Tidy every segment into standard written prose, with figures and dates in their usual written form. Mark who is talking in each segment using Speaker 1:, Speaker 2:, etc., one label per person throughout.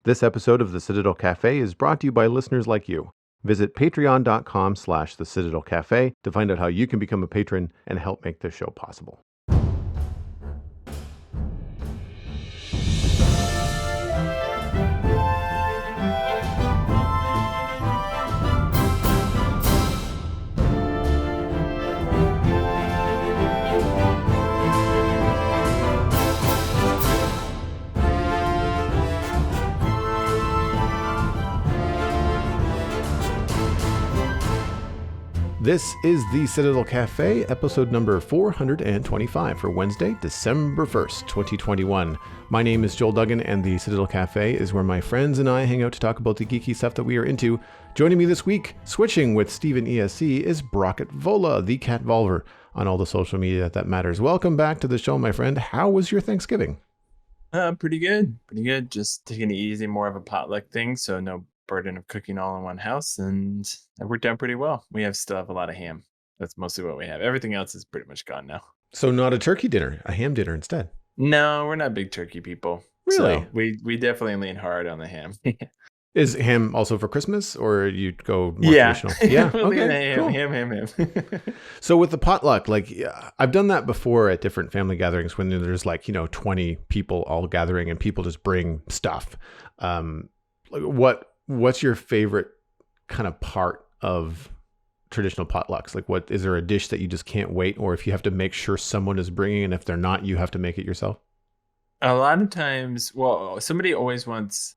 Speaker 1: This episode of the Citadel Cafe is brought to you by listeners like you. Visit patreon.com/the Citadel Cafe to find out how you can become a patron and help make this show possible. This is the Citadel Cafe, episode number 425 for Wednesday, December 1st, 2021. My name is Joel Duggan, and the Citadel Cafe is where my friends and I hang out to talk about the geeky stuff that we are into. Joining me this week, switching with Steven ESC, is Brocket Vola, the Cat Volver, on all the social media that matters. Welcome back to the show, my friend. How was your Thanksgiving?
Speaker 2: Pretty good. Just taking it easy, more of a potluck thing, so no burden of cooking all in one house, and it worked out pretty well. We still have a lot of ham. That's mostly what we have. Everything else is pretty much gone now.
Speaker 1: So not a turkey dinner, a ham dinner instead?
Speaker 2: No, we're not big turkey people.
Speaker 1: Really?
Speaker 2: So we definitely lean hard on the ham.
Speaker 1: Is ham also for Christmas, or you go more traditional? Yeah. Okay. Cool.
Speaker 2: Ham.
Speaker 1: So with the potluck, I've done that before at different family gatherings when there's 20 people all gathering and people just bring stuff. What's your favorite kind of part of traditional potlucks? What is there a dish that you just can't wait, or if you have to make sure someone is bringing, and if they're not, you have to make it yourself?
Speaker 2: A lot of times, somebody always wants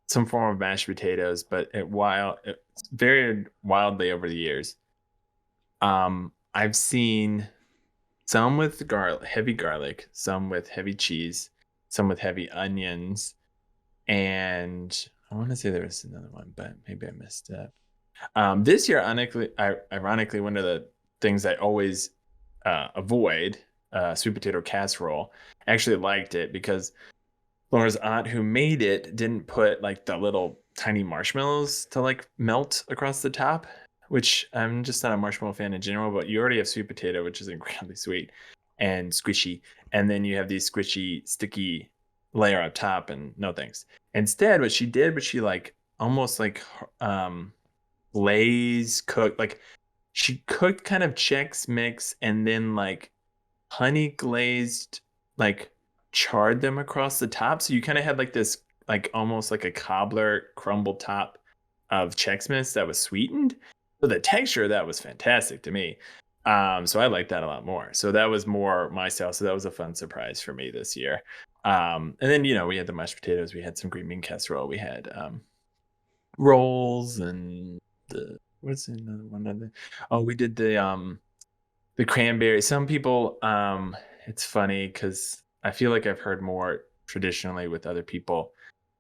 Speaker 2: some form of mashed potatoes, but it's varied wildly over the years. I've seen some with heavy garlic, some with heavy cheese, some with heavy onions, and I want to say there was another one, but maybe I missed it. This year, ironically, one of the things I always avoid, sweet potato casserole, I actually liked it because Laura's aunt who made it didn't put the little tiny marshmallows to melt across the top, which I'm just not a marshmallow fan in general, but you already have sweet potato, which is incredibly sweet and squishy. And then you have these squishy, sticky layer on top, and no thanks. Instead, what she did was she almost glaze cooked, she cooked kind of Chex Mix and then honey glazed, charred them across the top. So you kind of had this almost like a cobbler crumble top of Chex Mix that was sweetened. So the texture of that was fantastic to me. So I liked that a lot more. So that was more my style. So that was a fun surprise for me this year. And then, we had the mashed potatoes, we had some green bean casserole, we had rolls, and what's another one? We did the cranberry. Some people, it's funny because I feel like I've heard more traditionally with other people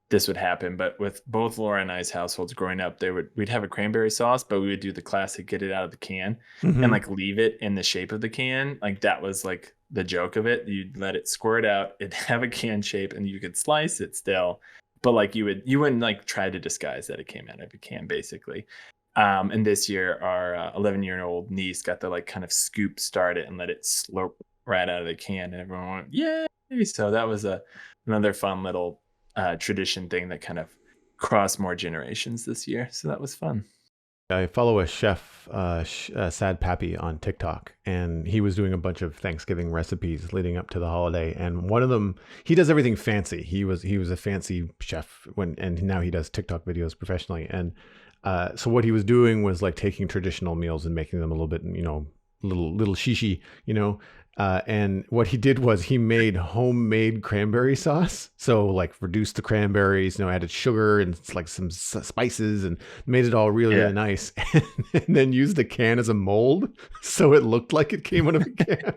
Speaker 2: this would happen, but with both Laura and I's households growing up, we'd have a cranberry sauce, but we would do the classic get it out of the can and leave it in the shape of the can. That was the joke of it. You'd let it squirt out, it'd have a can shape, and you could slice it still, but you wouldn't try to disguise that it came out of a can, basically. And this year our 11-year-old niece got the kind of scoop started and let it slurp right out of the can, and everyone went yay. So that was another fun little tradition thing that kind of crossed more generations this year. So that was fun.
Speaker 1: I follow a chef, Sad Pappy, on TikTok, and he was doing a bunch of Thanksgiving recipes leading up to the holiday. And one of them, he does everything fancy. He was a fancy chef and now he does TikTok videos professionally. And so what he was doing was taking traditional meals and making them a little bit, little shishi, and what he did was he made homemade cranberry sauce. So reduced the cranberries, added sugar and some spices and made it all really nice. And then used the can as a mold. So it looked like it came out of a can.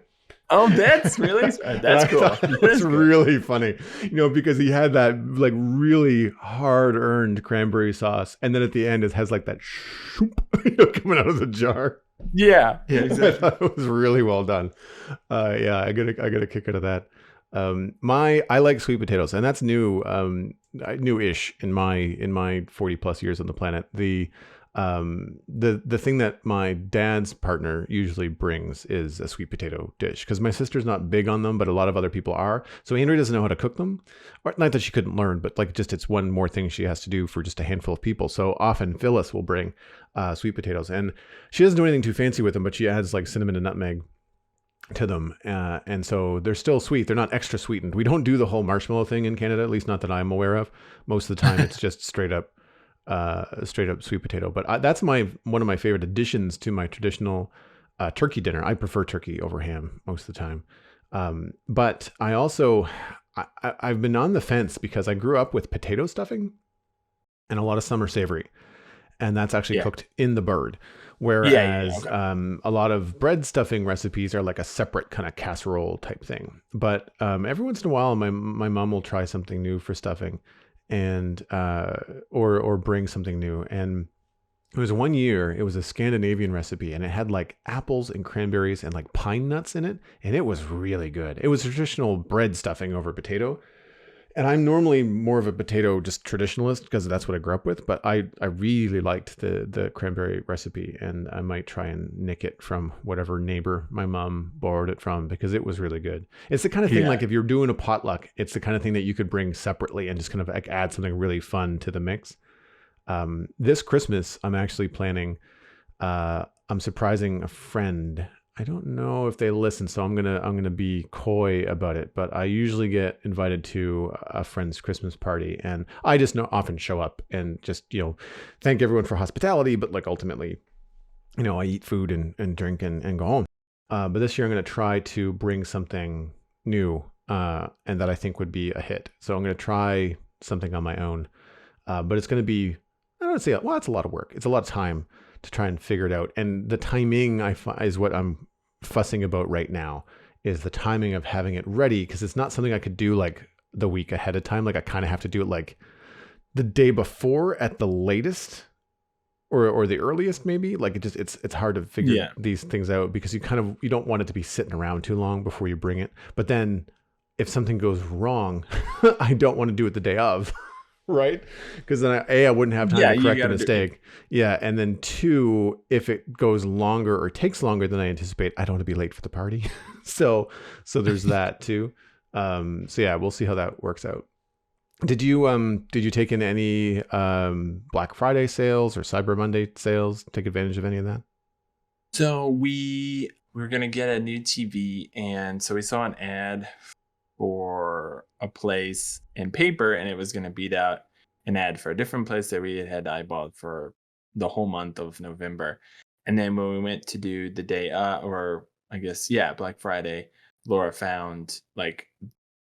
Speaker 2: Oh, that's really, that's cool.
Speaker 1: It's really funny, because he had that really hard earned cranberry sauce. And then at the end, it has that shoop, coming out of the jar.
Speaker 2: Yeah, exactly.
Speaker 1: I thought it was really well done. I got a kick out of that. I like sweet potatoes, and that's new. new-ish in my 40 plus years on the planet. The thing that my dad's partner usually brings is a sweet potato dish, because my sister's not big on them, but a lot of other people are. So Andrea doesn't know how to cook them, or not that she couldn't learn, but like just it's one more thing she has to do for just a handful of people. So often Phyllis will bring sweet potatoes, and she doesn't do anything too fancy with them, but she adds like cinnamon and nutmeg to them, and so they're still sweet. They're not extra sweetened. We don't do the whole marshmallow thing in Canada, at least not that I'm aware of. Most of the time, it's just straight up sweet potato. But that's one of my favorite additions to my traditional turkey dinner. I prefer turkey over ham most of the time. But I also I've been on the fence because I grew up with potato stuffing and a lot of summer savory, and that's actually
Speaker 2: Yeah.
Speaker 1: cooked in the bird.
Speaker 2: Yeah.
Speaker 1: Whereas
Speaker 2: Okay.
Speaker 1: a lot of bread stuffing recipes are like a separate kind of casserole type thing. But every once in a while, my mom will try something new for stuffing, and or bring something new. And it was one year, it was a Scandinavian recipe, and it had like apples and cranberries and like pine nuts in it, and it was really good. It was traditional bread stuffing over potato, and I'm normally more of a potato just traditionalist because that's what I grew up with. But I really liked the cranberry recipe, and I might try and nick it from whatever neighbor my mom borrowed it from, because it was really good. It's the kind of thing,
Speaker 2: Yeah.
Speaker 1: like if you're doing a potluck, it's the kind of thing that you could bring separately and just kind of like add something really fun to the mix. This Christmas, I'm actually planning. I'm surprising a friend. I don't know if they listen, so I'm gonna be coy about it. But I usually get invited to a friend's Christmas party, and I just know often show up and just thank everyone for hospitality. But like ultimately, I eat food and drink and go home. But this year I'm gonna try to bring something new, and that I think would be a hit. So I'm gonna try something on my own, but it's gonna be, I don't say, well, it's a lot of work. It's a lot of time to try and figure it out. And the timing is what I'm fussing about right now, is the timing of having it ready, because it's not something I could do like the week ahead of time. Like I kind of have to do it like the day before at the latest, or the earliest maybe. Like it's hard to figure
Speaker 2: Yeah.
Speaker 1: these things out, because you don't want it to be sitting around too long before you bring it. But then if something goes wrong, I don't want to do it the day of. Right? Because then I wouldn't have time
Speaker 2: Yeah.
Speaker 1: to
Speaker 2: You
Speaker 1: correct the
Speaker 2: got to do.
Speaker 1: mistake. Yeah, and then two, if it goes longer or takes longer than I anticipate, I don't want to be late for the party. So there's that too. So yeah, we'll see how that works out. Did you take in any Black Friday sales or Cyber Monday sales? Take advantage of any of that?
Speaker 2: So we were gonna get a new TV, and so we saw an ad for a place in paper, and it was gonna beat out an ad for a different place that we had eyeballed for the whole month of November. And then when we went to do the day, or I guess yeah, Black Friday, Laura found like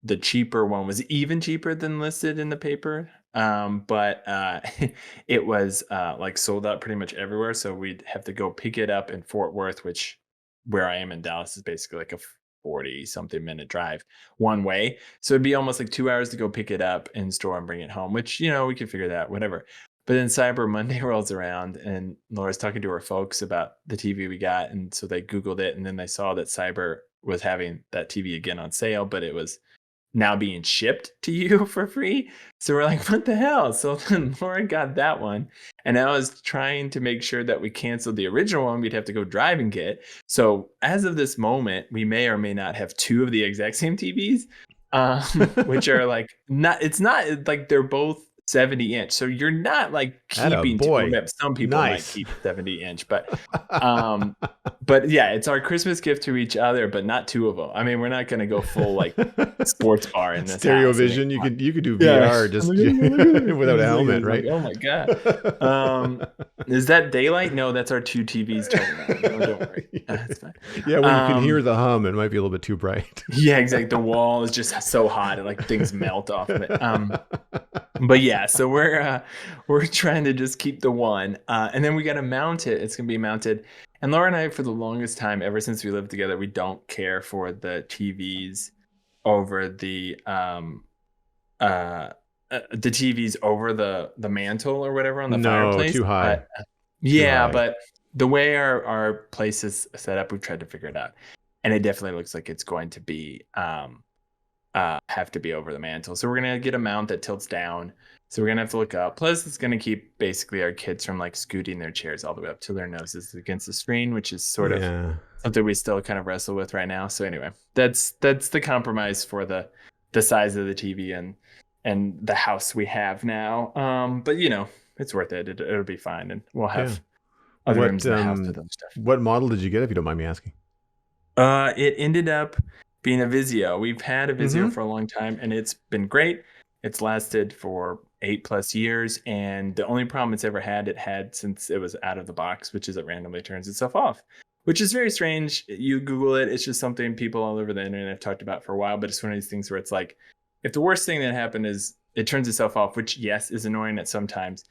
Speaker 2: the cheaper one was even cheaper than listed in the paper. But it was like sold out pretty much everywhere. So we'd have to go pick it up in Fort Worth, which where I am in Dallas is basically like a 40 something minute drive one way. So it'd be almost like 2 hours to go pick it up in store and bring it home, which, we could figure that out, whatever. But then Cyber Monday rolls around, and Laura's talking to her folks about the TV we got. And so they Googled it, and then they saw that Cyber was having that TV again on sale, but it was now being shipped to you for free. So we're like, what the hell? So then Laura got that one. And I was trying to make sure that we canceled the original one we'd have to go drive and get. So as of this moment, we may or may not have two of the exact same TVs, which are like, it's not like they're both 70-inch. So you're not like
Speaker 1: Atta
Speaker 2: keeping two. Well,
Speaker 1: boy.
Speaker 2: maybe some people might
Speaker 1: Nice.
Speaker 2: keep 70-inch, um, but yeah, it's our Christmas gift to each other, but not two of them. I mean, we're not going to go full like sports bar in this
Speaker 1: Stereo
Speaker 2: house. I mean,
Speaker 1: vision. You
Speaker 2: come on.
Speaker 1: could do
Speaker 2: Yeah.
Speaker 1: VR
Speaker 2: I'm
Speaker 1: just
Speaker 2: like, oh, look at this.
Speaker 1: without a helmet,
Speaker 2: It's like,
Speaker 1: right?
Speaker 2: oh my God. Is that daylight? No, that's our two TVs turning on. No, don't worry. That's fine.
Speaker 1: Yeah, when you can hear
Speaker 2: Um,
Speaker 1: the hum, it might be a little bit too bright.
Speaker 2: yeah, exactly. The wall is just so hot, and like things melt off of it. But yeah, so we're trying to just keep the one, and then we got to mount it. It's gonna be mounted, and Laura and I, for the longest time, ever since we lived together, we don't care for the TVs over the TVs over the mantle or whatever on the
Speaker 1: No,
Speaker 2: fireplace.
Speaker 1: too high.
Speaker 2: But
Speaker 1: Too
Speaker 2: yeah,
Speaker 1: high.
Speaker 2: but the way our place is set up, we've tried to figure it out, and it definitely looks like it's going to be have to be over the mantle. So we're gonna get a mount that tilts down. So we're gonna have to look up. Plus, it's gonna keep basically our kids from like scooting their chairs all the way up to their noses against the screen, which is sort of
Speaker 1: Yeah.
Speaker 2: something we still kind of wrestle with right now. So anyway, that's the compromise for the size of the TV and the house we have now. But it's worth it. It'll be fine, and we'll
Speaker 1: Yeah.
Speaker 2: have other rooms in the house with other stuff.
Speaker 1: What model did you get, if you don't mind me asking?
Speaker 2: It ended up being a Vizio. We've had a Vizio for a long time, and it's been great. It's lasted for 8+ years, and the only problem it's ever had, it had since it was out of the box, which is it randomly turns itself off, which is very strange. You Google it, it's just something people all over the internet have talked about for a while, but it's one of these things where it's like, if the worst thing that happened is it turns itself off, which yes, is annoying at some times,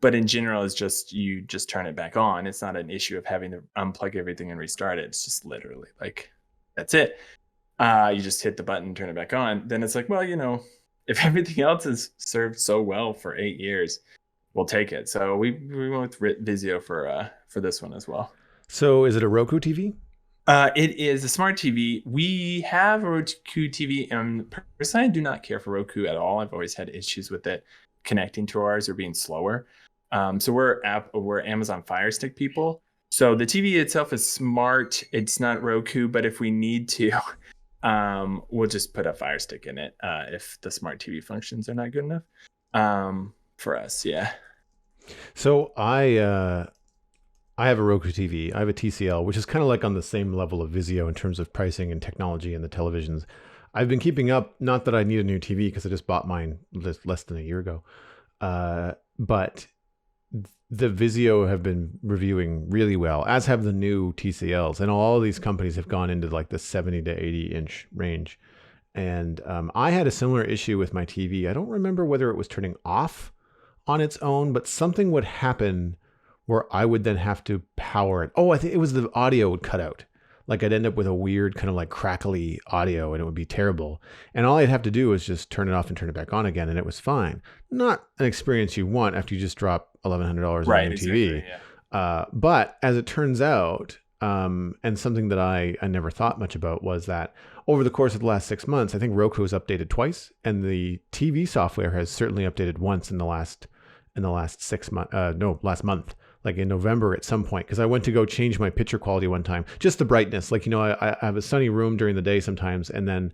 Speaker 2: but in general is just, you just turn it back on. It's not an issue of having to unplug everything and restart it. It's just literally like, that's it. You just hit the button, turn it back on. Then it's like, well, if everything else has served so well for 8 years, we'll take it. So we went with Vizio for this one as well.
Speaker 1: So is it a Roku TV?
Speaker 2: It is a smart TV. We have a Roku TV, and personally, I do not care for Roku at all. I've always had issues with it connecting to ours or being slower. So we're Amazon Fire Stick people. So the TV itself is smart. It's not Roku, but if we need to, we'll just put a Fire Stick in it if the smart TV functions are not good enough for us. Yeah.
Speaker 1: So I have a Roku TV. I have a TCL, which is kind of like on the same level of Vizio in terms of pricing and technology and the televisions. I've been keeping up. Not that I need a new TV because I just bought mine less than a year ago, but the Vizio have been reviewing really well, as have the new TCLs, and all of these companies have gone into like the 70 to 80 inch range. And I had a similar issue with my TV. I don't remember whether it was turning off on its own, but something would happen where I would then have to power it. Oh, I think it was the audio would cut out. Like I'd end up with a weird kind of like crackly audio, and it would be terrible. And all I'd have to do was just turn it off and turn it back on again, and it was fine. Not an experience you want after you just drop $1,100 on a new TV.
Speaker 2: Yeah.
Speaker 1: But as it turns out, and something that I never thought much about was that over the course of the last 6 months, I think Roku has updated twice, and the TV software has certainly updated once in the last 6 months. Last month. Like in November at some point, because I went to go change my picture quality one time, just the brightness. Like, I have a sunny room during the day sometimes, and then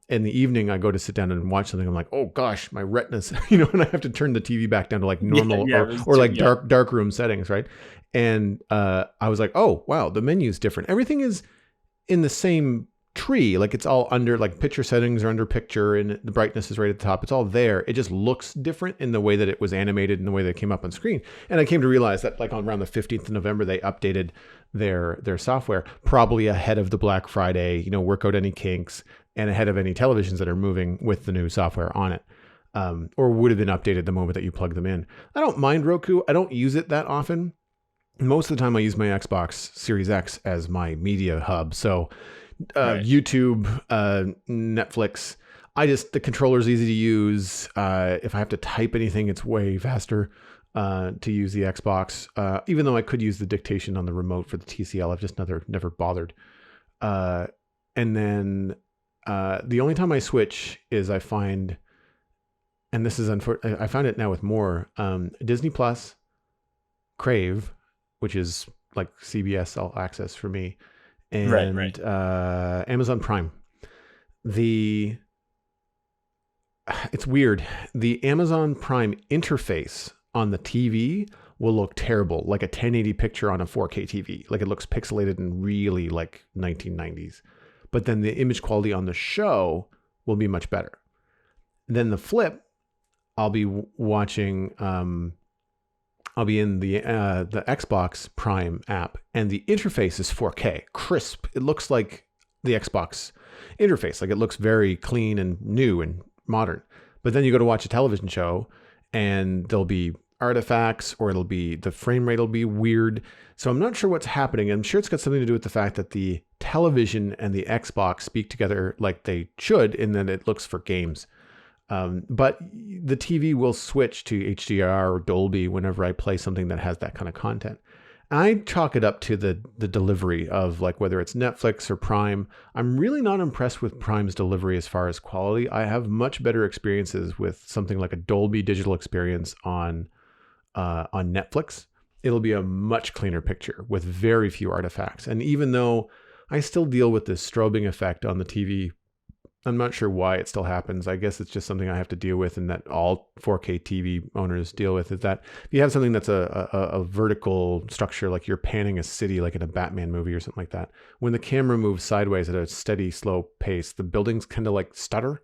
Speaker 1: in the evening I go to sit down and watch something. I'm like, oh gosh, my retinas, and I have to turn the TV back down to like normal or like dark room settings, right? And I was like, oh wow, the menu's different. Everything is in the same tree, like it's all under, like picture settings are under picture, and the brightness is right at the top. It's all there. It just looks different in the way that it was animated and the way that it came up on screen. And I came to realize that like on around the 15th of November, they updated their software, probably ahead of the Black Friday, work out any kinks, and ahead of any televisions that are moving with the new software on it. Or would have been updated the moment that you plug them in. I don't mind Roku. I don't use it that often. Most of the time I use my Xbox Series X as my media hub. So right. YouTube, Netflix. The controller's easy to use. If I have to type anything, it's way faster to use the Xbox. Even though I could use the dictation on the remote for the TCL, I've just never bothered. And then the only time I switch is I find, and this is unfortunate, I found it now with more, Disney Plus, Crave, which is like CBS All Access for me, and right. Amazon Prime. It's weird. The Amazon Prime interface on the TV will look terrible, like a 1080 picture on a 4K TV. Like it looks pixelated and really like 1990s. But then the image quality on the show will be much better. Then the flip, I'll be watching. I'll be in the Xbox Prime app, and the interface is 4K, crisp. It looks like the Xbox interface. Like it looks very clean and new and modern. But then you go to watch a television show, and there'll be artifacts, or the frame rate will be weird. So I'm not sure what's happening. I'm sure it's got something to do with the fact that the television and the Xbox speak together like they should, and then it looks for games. But the TV will switch to HDR or Dolby whenever I play something that has that kind of content. I chalk it up to the delivery of like whether it's Netflix or Prime. I'm really not impressed with Prime's delivery as far as quality. I have much better experiences with something like a Dolby Digital experience on Netflix. It'll be a much cleaner picture with very few artifacts. And even though I still deal with this strobing effect on the TV, I'm not sure why it still happens. I guess it's just something I have to deal with, and that all 4K TV owners deal with. Is that if you have something that's a vertical structure, like you're panning a city, like in a Batman movie or something like that, when the camera moves sideways at a steady, slow pace, the buildings kind of like stutter.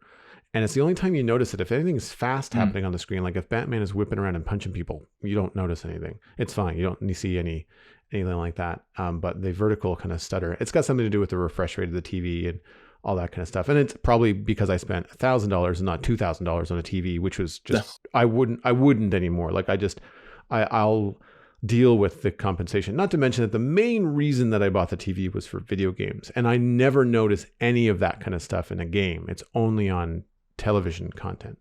Speaker 1: And it's the only time you notice it. If anything's fast
Speaker 2: Mm.
Speaker 1: happening on the screen, like if Batman is whipping around and punching people, you don't notice anything. It's fine. You don't see anything like that. But the vertical kind of stutter, it's got something to do with the refresh rate of the TV and all that kind of stuff. And it's probably because I spent $1,000 and not $2,000 on a TV, which was just I wouldn't anymore. Like I'll deal with the compensation. Not to mention that the main reason that I bought the TV was for video games, and I never notice any of that kind of stuff in a game. It's only on television content.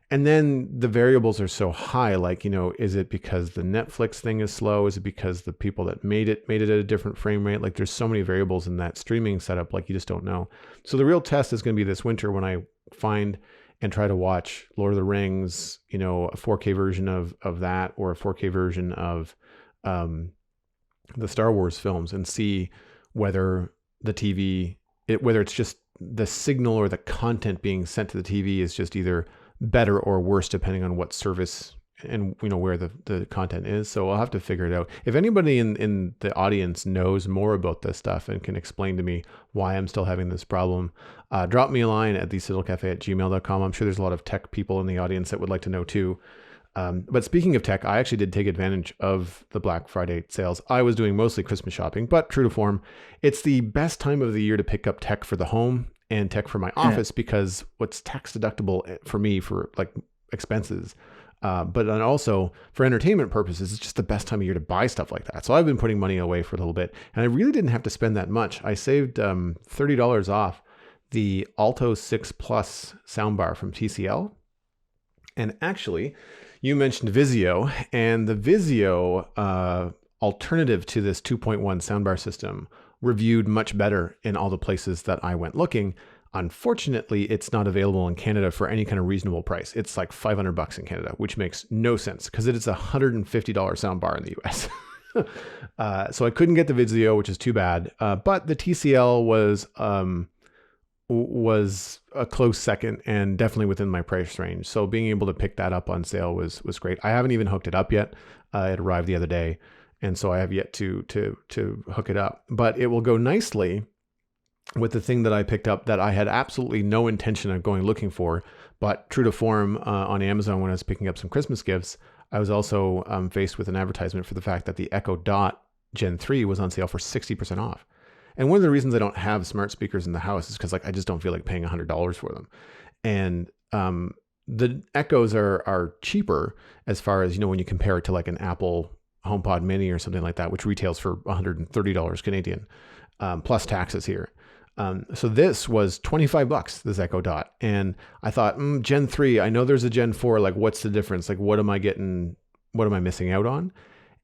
Speaker 1: And then the variables are so high, like, is it because the Netflix thing is slow? Is it because the people that made it at a different frame rate? Like there's so many variables in that streaming setup, like you just don't know. So the real test is going to be this winter when I find and try to watch Lord of the Rings, a 4K version of that, or a 4K version of the Star Wars films, and see whether the TV, whether it's just the signal or the content being sent to the TV is just either better or worse depending on what service and where the content is. So I'll have to figure it out. If anybody in the audience knows more about this stuff and can explain to me why I'm still having this problem, drop me a line at thecitycafe@gmail.com. I'm sure there's a lot of tech people in the audience that would like to know too. But speaking of tech, I actually did take advantage of the Black Friday sales. I was doing mostly Christmas shopping, but true to form, it's the best time of the year to pick up tech for the home and tech for my office, because what's tax deductible for me for like expenses, but then also for entertainment purposes, it's just the best time of year to buy stuff like that. So I've been putting money away for a little bit, and I really didn't have to spend that much. I saved $30 off the Alto 6 Plus soundbar from TCL. And actually, you mentioned Vizio, and the Vizio alternative to this 2.1 soundbar system reviewed much better in all the places that I went looking. Unfortunately, it's not available in Canada for any kind of reasonable price. It's like $500 in Canada, which makes no sense because it is a $150 soundbar in the US. So I couldn't get the Vizio, which is too bad. But the TCL was a close second and definitely within my price range. So being able to pick that up on sale was great. I haven't even hooked it up yet. It arrived the other day, and so I have yet to hook it up. But it will go nicely with the thing that I picked up that I had absolutely no intention of going looking for. But true to form, on Amazon when I was picking up some Christmas gifts, I was also faced with an advertisement for the fact that the Echo Dot Gen 3 was on sale for 60% off. And one of the reasons I don't have smart speakers in the house is because I just don't feel like paying $100 for them. And the Echoes are cheaper as far as, when you compare it to like an Apple HomePod Mini or something like that, which retails for $130 Canadian, plus taxes here. So this was $25, this Echo Dot. And I thought, Gen 3, I know there's a Gen 4, like what's the difference? Like what am I missing out on?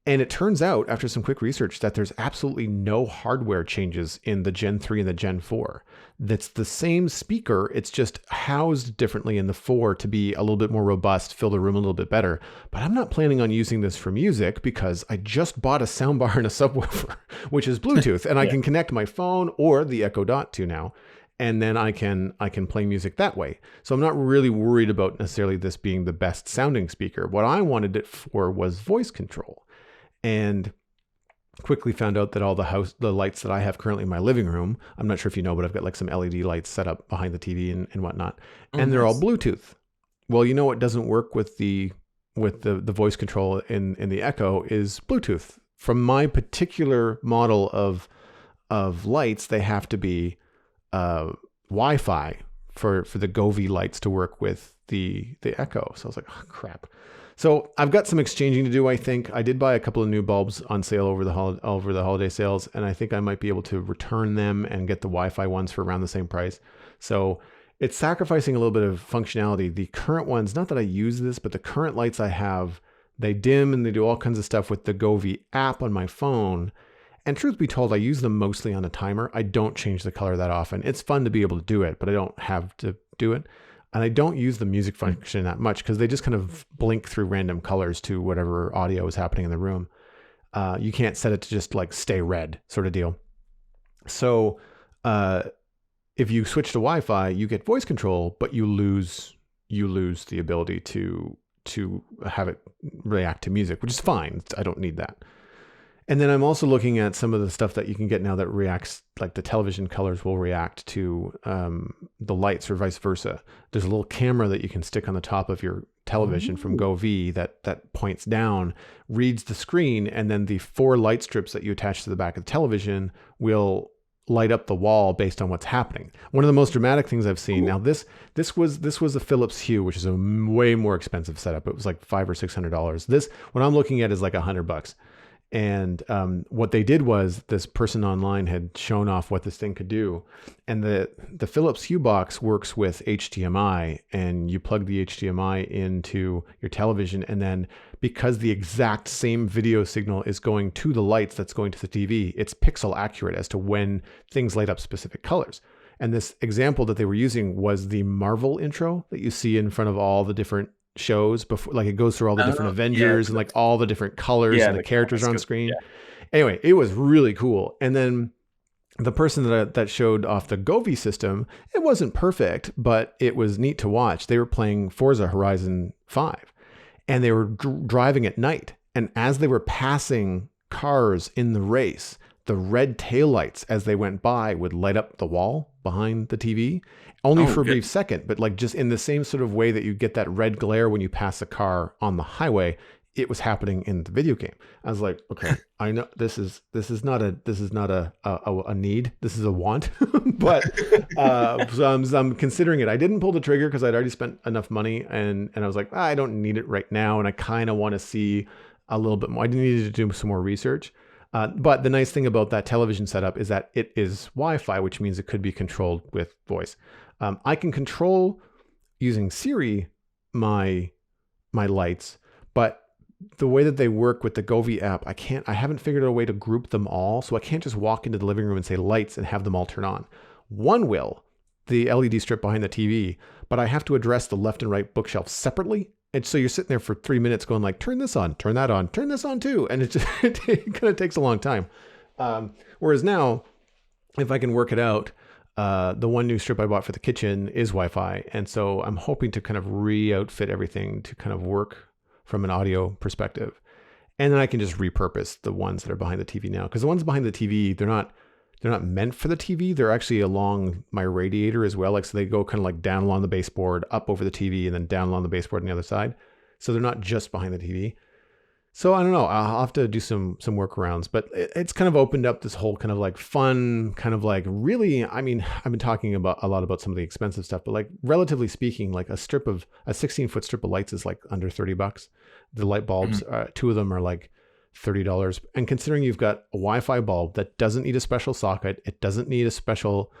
Speaker 1: And it turns out, after some quick research, that there's absolutely no hardware changes in the Gen 3 and the Gen 4. That's the same speaker. It's just housed differently in the 4 to be a little bit more robust, fill the room a little bit better. But I'm not planning on using this for music because I just bought a soundbar and a subwoofer, which is Bluetooth, and I can connect my phone or the Echo Dot to now. And then I can play music that way. So I'm not really worried about necessarily this being the best sounding speaker. What I wanted it for was voice control. And quickly found out that all the lights that I have currently in my living room, I'm not sure if you know, but I've got like some LED lights set up behind the TV and whatnot, and they're all Bluetooth. Well, what doesn't work with the voice control in the Echo is Bluetooth. From my particular model of lights, they have to be Wi-Fi for the Govee lights to work with the Echo. So I was like, oh, crap. So I've got some exchanging to do, I think. I did buy a couple of new bulbs on sale over the holiday sales, and I think I might be able to return them and get the Wi-Fi ones for around the same price. So it's sacrificing a little bit of functionality. The current ones, not that I use this, but the current lights I have They dim and they do all kinds of stuff with the Govee app on my phone. And truth be told, I use them mostly on a timer. I don't change the color that often. It's fun to be able to do it, but I don't have to do it. And I don't use the music function that much because they just kind of blink through random colors to whatever audio is happening in the room. You can't set it to just like stay red sort of deal. So if you switch to Wi-Fi, you get voice control, but you lose the ability to have it react to music, which is fine. I don't need that. And then I'm also looking at some of the stuff that you can get now that reacts, like the television colors will react to the lights or vice versa. There's a little camera that you can stick on the top of your television from Govee that points down, reads the screen, and then the 4 light strips that you attach to the back of the television will light up the wall based on what's happening. One of the most dramatic things I've seen. Now this was a Philips Hue, which is a way more expensive setup. It was like $500 or $600. This, what I'm looking at, is like $100. And what they did was this person online had shown off what this thing could do. And the Philips Hue box works with HDMI, and you plug the HDMI into your television. And then because the exact same video signal is going to the lights that's going to the TV, it's pixel accurate as to when things light up specific colors. And this example that they were using was the Marvel intro that you see in front of all the different shows before, like it goes through all the different Avengers and like all the different colors and the characters are on screen. Anyway, it was really cool. And then the person that showed off the Govee system, it wasn't perfect, but it was neat to watch. They were playing Forza Horizon 5 and they were driving at night. And as they were passing cars in the race, the red taillights as they went by would light up the wall behind the TV, only for a brief second, but like just in the same sort of way that you get that red glare when you pass a car on the highway, it was happening in the video game. I was like, okay, I know this is not a need, this is a want, but so I'm considering it. I didn't pull the trigger because I'd already spent enough money, and I was like, I don't need it right now, and I kind of want to see a little bit more. I needed to do some more research. But the nice thing about that television setup is that it is Wi-Fi, which means it could be controlled with voice. I can control using Siri my lights, but the way that they work with the Govee app, I haven't figured out a way to group them all. So I can't just walk into the living room and say lights and have them all turn on. One will, the LED strip behind the TV, but I have to address the left and right bookshelf separately. And so you're sitting there for 3 minutes going like, turn this on, turn that on, turn this on too. And it just it kind of takes a long time. Whereas now, if I can work it out, the one new strip I bought for the kitchen is Wi-Fi. And so I'm hoping to kind of re-outfit everything to kind of work from an audio perspective. And then I can just repurpose the ones that are behind the TV now. Because the ones behind the TV, they're not meant for the TV. They're actually along my radiator as well. Like, so they go kind of like down along the baseboard, up over the TV, and then down along the baseboard on the other side. So they're not just behind the TV. So I don't know. I'll have to do some workarounds, but it's kind of opened up this whole kind of like fun, kind of like really, I mean, I've been talking a lot about some of the expensive stuff, but like relatively speaking, like a 16-foot strip of lights is like under $30. The light bulbs, 2 of them are like $30. And considering you've got a Wi-Fi bulb that doesn't need a special socket, it does need a special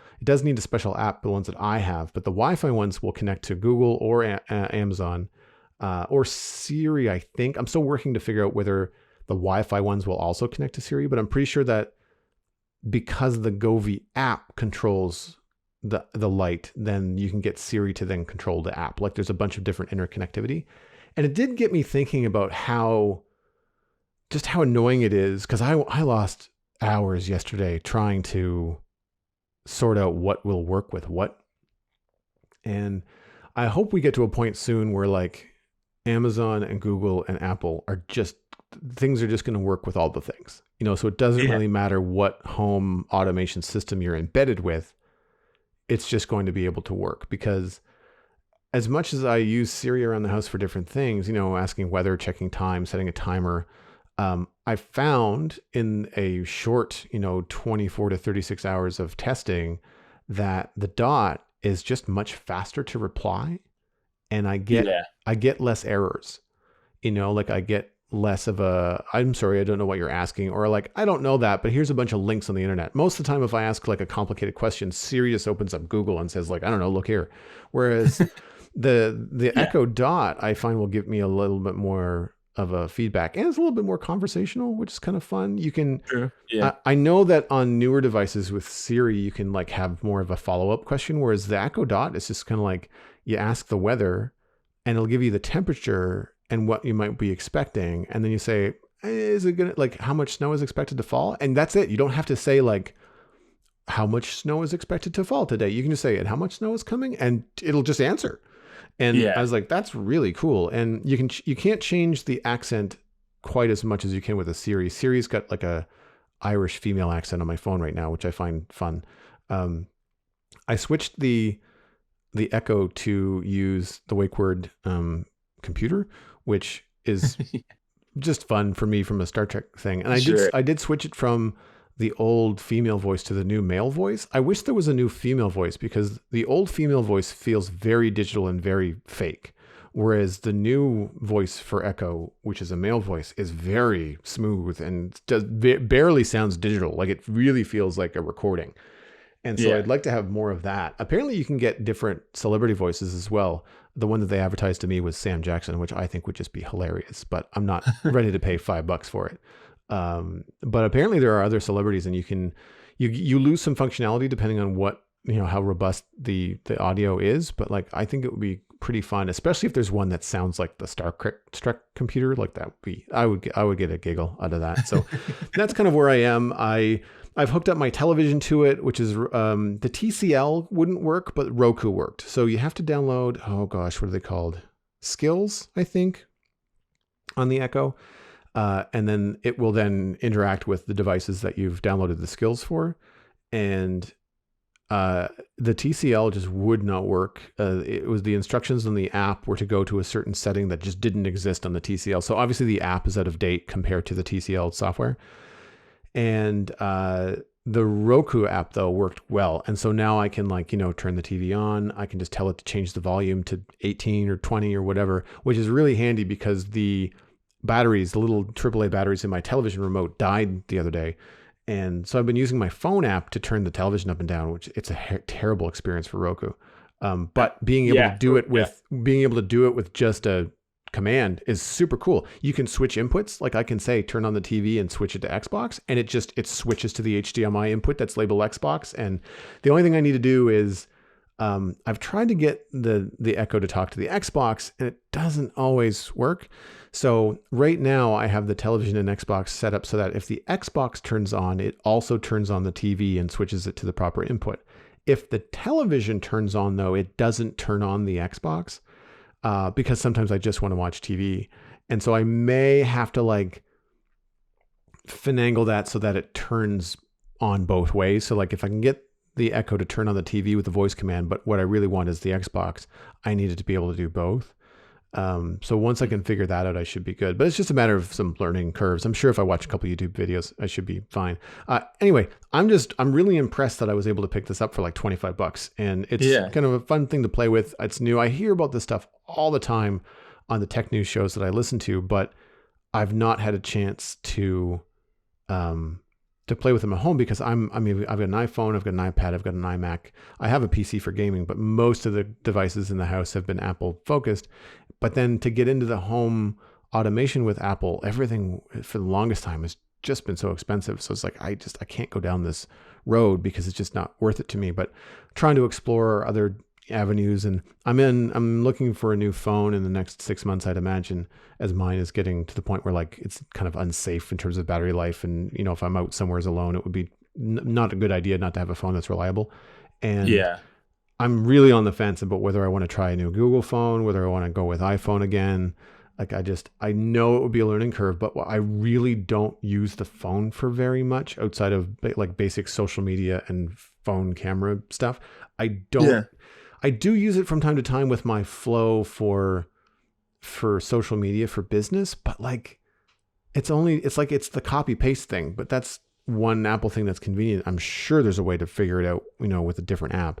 Speaker 1: app, the ones that I have, but the Wi-Fi ones will connect to Google or Amazon. Or Siri, I think. I'm still working to figure out whether the Wi-Fi ones will also connect to Siri, but I'm pretty sure that because the Govee app controls the light, then you can get Siri to then control the app. Like there's a bunch of different interconnectivity. And it did get me thinking about how annoying it is, because I lost hours yesterday trying to sort out what will work with what. And I hope we get to a point soon where like Amazon and Google and Apple things are just going to work with all the things, so it doesn't really matter what home automation system you're embedded with. It's just going to be able to work, because as much as I use Siri around the house for different things, asking weather, checking time, setting a timer, I found in a short, 24 to 36 hours of testing that the Dot is just much faster to reply. And I get less errors, like I get less of I'm sorry, I don't know what you're asking, or like, I don't know that, but here's a bunch of links on the internet. Most of the time, if I ask like a complicated question, Siri just opens up Google and says like, I don't know, look here. Whereas the Echo Dot, I find, will give me a little bit more of a feedback, and it's a little bit more conversational, which is kind of fun. You can,
Speaker 2: True. Yeah.
Speaker 1: I know that on newer devices with Siri, you can like have more of a follow-up question, whereas the Echo Dot is just kind of like you ask the weather and it'll give you the temperature and what you might be expecting. And then you say, is it gonna, like, how much snow is expected to fall? And that's it. You don't have to say like how much snow is expected to fall today. You can just say, and how much snow is coming, and it'll just answer. And I
Speaker 2: Yeah.
Speaker 1: was like, that's really cool. And you can't change the accent quite as much as you can with a Siri. Siri's got like a Irish female accent on my phone right now, which I find fun. Um, I switched the Echo to use the wake word computer, which is just fun for me from a Star Trek thing. And
Speaker 2: Sure.
Speaker 1: I did switch it from the old female voice to the new male voice. I wish there was a new female voice because the old female voice feels very digital and very fake. Whereas the new voice for Echo, which is a male voice, is very smooth and barely sounds digital. Like it really feels like a recording. And so
Speaker 2: Yeah.
Speaker 1: I'd like to have more of that. Apparently you can get different celebrity voices as well. The one that they advertised to me was Sam Jackson, which I think would just be hilarious, but I'm not ready to pay $5 for it. But apparently there are other celebrities, and you lose some functionality depending on what, how robust the audio is. But like, I think it would be pretty fun, especially if there's one that sounds like the Star Trek computer. Like that would be, I would get a giggle out of that. So that's kind of where I am. I've hooked up my television to it, which is the TCL wouldn't work, but Roku worked. So you have to download, oh gosh, what are they called? Skills, I think, on the Echo. And then it will then interact with the devices that you've downloaded the skills for. And the TCL just would not work. It was the instructions on the app were to go to a certain setting that just didn't exist on the TCL. So obviously the app is out of date compared to the TCL software. And the Roku app though worked well. And so now I can turn the TV on. I can just tell it to change the volume to 18 or 20 or whatever, which is really handy because the batteries, the little AAA batteries in my television remote died the other day. And so I've been using my phone app to turn the television up and down, which it's a terrible experience for Roku. But being able to do it with just a command is super cool. You can switch inputs. Like I can say, turn on the TV and switch it to Xbox, and it switches to the HDMI input that's labeled Xbox. And the only thing I need to do is I've tried to get the Echo to talk to the Xbox, and it doesn't always work. So right now I have the television and Xbox set up so that if the Xbox turns on, it also turns on the TV and switches it to the proper input. If the television turns on though, it doesn't turn on the Xbox because sometimes I just want to watch TV. And so I may have to like finagle that so that it turns on both ways. So like if I can get the Echo to turn on the TV with the voice command, but what I really want is the Xbox, I needed to be able to do both. So once I can figure that out, I should be good. But it's just a matter of some learning curves. I'm sure if I watch a couple YouTube videos, I should be fine. Anyway, I'm really impressed that I was able to pick this up for like $25, and it's kind of a fun thing to play with. It's new. I hear about this stuff all the time on the tech news shows that I listen to, but I've not had a chance to play with them at home because I've got an iPhone, I've got an iPad, I've got an iMac. I have a PC for gaming, but most of the devices in the house have been Apple focused. But then to get into the home automation with Apple, everything for the longest time has just been so expensive. So it's like, I can't go down this road because it's just not worth it to me. But trying to explore other avenues, and I'm looking for a new phone in the next 6 months, I'd imagine, as mine is getting to the point where like it's kind of unsafe in terms of battery life. And, if I'm out somewhere alone, it would be not a good idea not to have a phone that's reliable. And I'm really on the fence about whether I want to try a new Google phone, whether I want to go with iPhone again. Like I know it would be a learning curve, but I really don't use the phone for very much outside of like basic social media and phone camera stuff. I do use it from time to time with my Flow for social media for business, but like it's the copy paste thing, but that's one Apple thing that's convenient. I'm sure there's a way to figure it out, with a different app.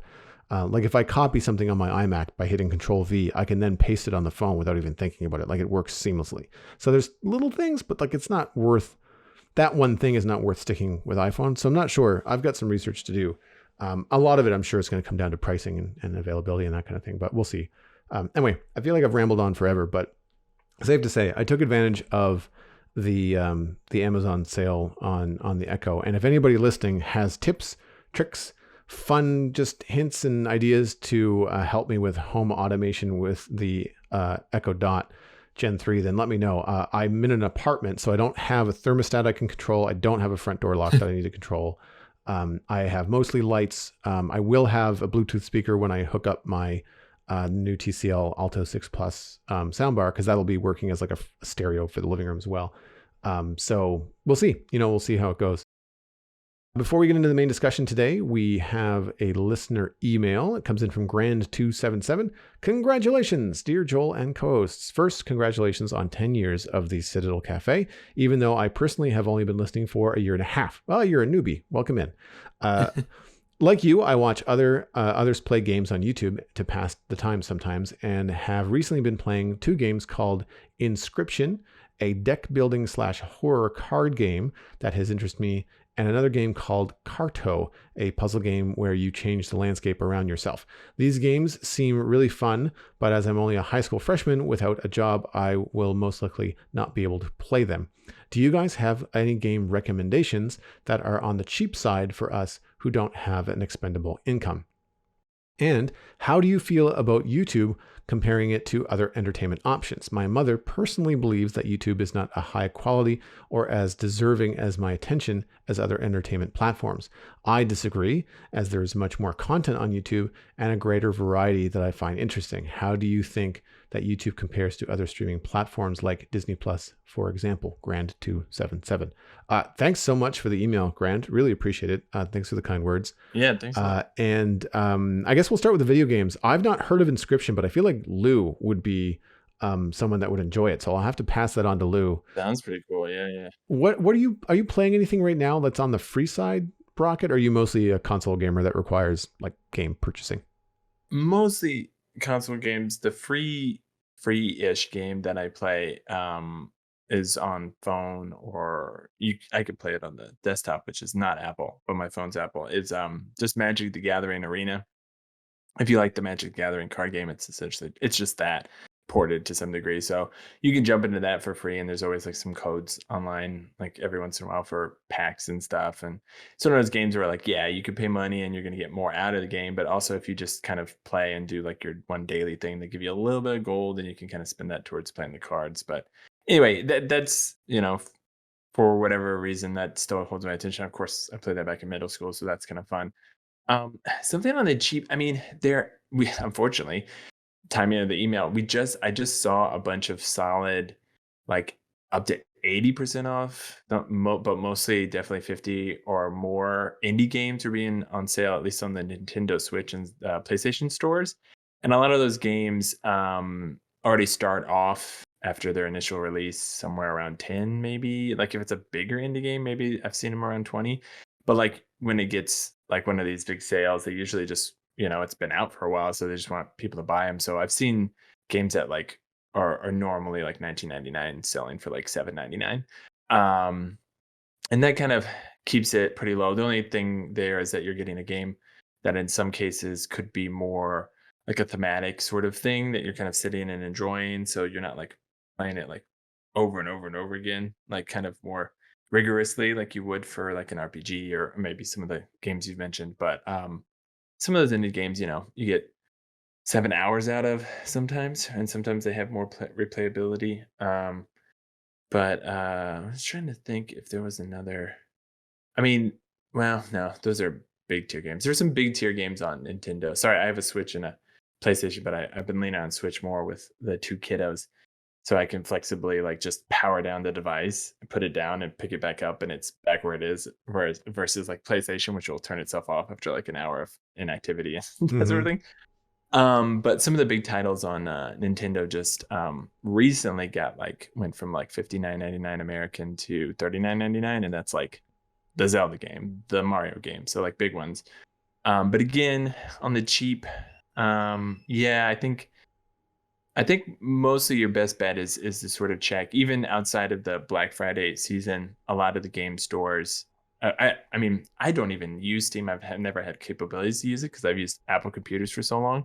Speaker 1: Like if I copy something on my iMac by hitting Control V, I can then paste it on the phone without even thinking about it. Like it works seamlessly. So there's little things, but like that one thing is not worth sticking with iPhone. So I'm not sure. I've got some research to do. A lot of it, I'm sure, is going to come down to pricing and availability and that kind of thing, but we'll see. Anyway, I feel like I've rambled on forever, but safe to say, I took advantage of the Amazon sale on the Echo. And if anybody listening has tips, tricks, fun, just hints and ideas to help me with home automation with the Echo Dot Gen 3, then let me know. I'm in an apartment, so I don't have a thermostat I can control. I don't have a front door lock that I need to control. I have mostly lights. I will have a Bluetooth speaker when I hook up my new TCL Alto 6 Plus soundbar, because that'll be working as like a stereo for the living room as well. So we'll see. We'll see how it goes. Before we get into the main discussion today, we have a listener email. It comes in from Grand277. Congratulations, dear Joel and co-hosts. First, congratulations on 10 years of the Citadel Cafe, even though I personally have only been listening for a year and a half. Well, you're a newbie. Welcome in. Like you, I watch others play games on YouTube to pass the time sometimes, and have recently been playing 2 games called Inscription, a deck building / horror card game that has interested me, and another game called Carto, a puzzle game where you change the landscape around yourself. These games seem really fun, but as I'm only a high school freshman without a job, I will most likely not be able to play them. Do you guys have any game recommendations that are on the cheap side for us who don't have an expendable income? And how do you feel about YouTube comparing it to other entertainment options? My mother personally believes that YouTube is not a high quality or as deserving as my attention as other entertainment platforms. I disagree, as there is much more content on YouTube and a greater variety that I find interesting. How do you think that YouTube compares to other streaming platforms like Disney Plus, for example? Grand277. Thanks so much for the email, Grand. Really appreciate it. Thanks for the kind words.
Speaker 2: Yeah, thanks a lot.
Speaker 1: And I guess we'll start with the video games. I've not heard of Inscription, but I feel like Lou would be someone that would enjoy it. So I'll have to pass that on to Lou.
Speaker 2: Sounds pretty cool. Yeah.
Speaker 1: What are you playing anything right now that's on the free side, Brockett? Or are you mostly a console gamer that requires like game purchasing?
Speaker 2: Mostly console games. The free-ish game that I play is on phone, or I could play it on the desktop, which is not Apple, but my phone's Apple. It's just Magic the Gathering Arena. If you like the Magic the Gathering card game, it's just that ported to some degree. So you can jump into that for free, and there's always like some codes online, like every once in a while for packs and stuff. And it's one of those games where like, yeah, you could pay money and you're going to get more out of the game, but also if you just kind of play and do like your one daily thing, they give you a little bit of gold, and you can kind of spend that towards playing the cards. But anyway, that's for whatever reason that still holds my attention. Of course, I played that back in middle school, so that's kind of fun. Something on the cheap. I mean, we unfortunately, timing of the email, I just saw a bunch of solid, like up to 80% off, but mostly definitely 50 or more indie games are being on sale, at least on the Nintendo Switch and PlayStation stores. And a lot of those games already start off after their initial release somewhere around 10, maybe. Like if it's a bigger indie game, maybe I've seen them around 20. But like when it gets like one of these big sales, they usually just, it's been out for a while, so they just want people to buy them. So I've seen games that like are normally like $19.99 selling for like $7.99. And that kind of keeps it pretty low. The only thing there is that you're getting a game that in some cases could be more like a thematic sort of thing that you're kind of sitting and enjoying. So you're not like playing it like over and over and over again, like kind of more rigorously like you would for like an RPG or maybe some of the games you've mentioned. But some of those indie games, you get 7 hours out of sometimes, and sometimes they have more replayability. But I was trying to think if there was another. I mean, well, no, those are big tier games. There's some big tier games on Nintendo. Sorry, I have a Switch and a PlayStation, but I've been leaning on Switch more with the 2 kiddos, so I can flexibly like just power down the device, put it down, and pick it back up, and it's back where it is. Whereas versus like PlayStation, which will turn itself off after like an hour of inactivity and that sort of thing. But some of the big titles on Nintendo just recently went from like $59.99 American to $39.99, and that's like the Zelda game, the Mario game, so like big ones. But again, on the cheap, yeah, I think mostly your best bet is to sort of check, even outside of the Black Friday season, a lot of the game stores. I mean, I don't even use Steam. I've never had capabilities to use it because I've used Apple computers for so long.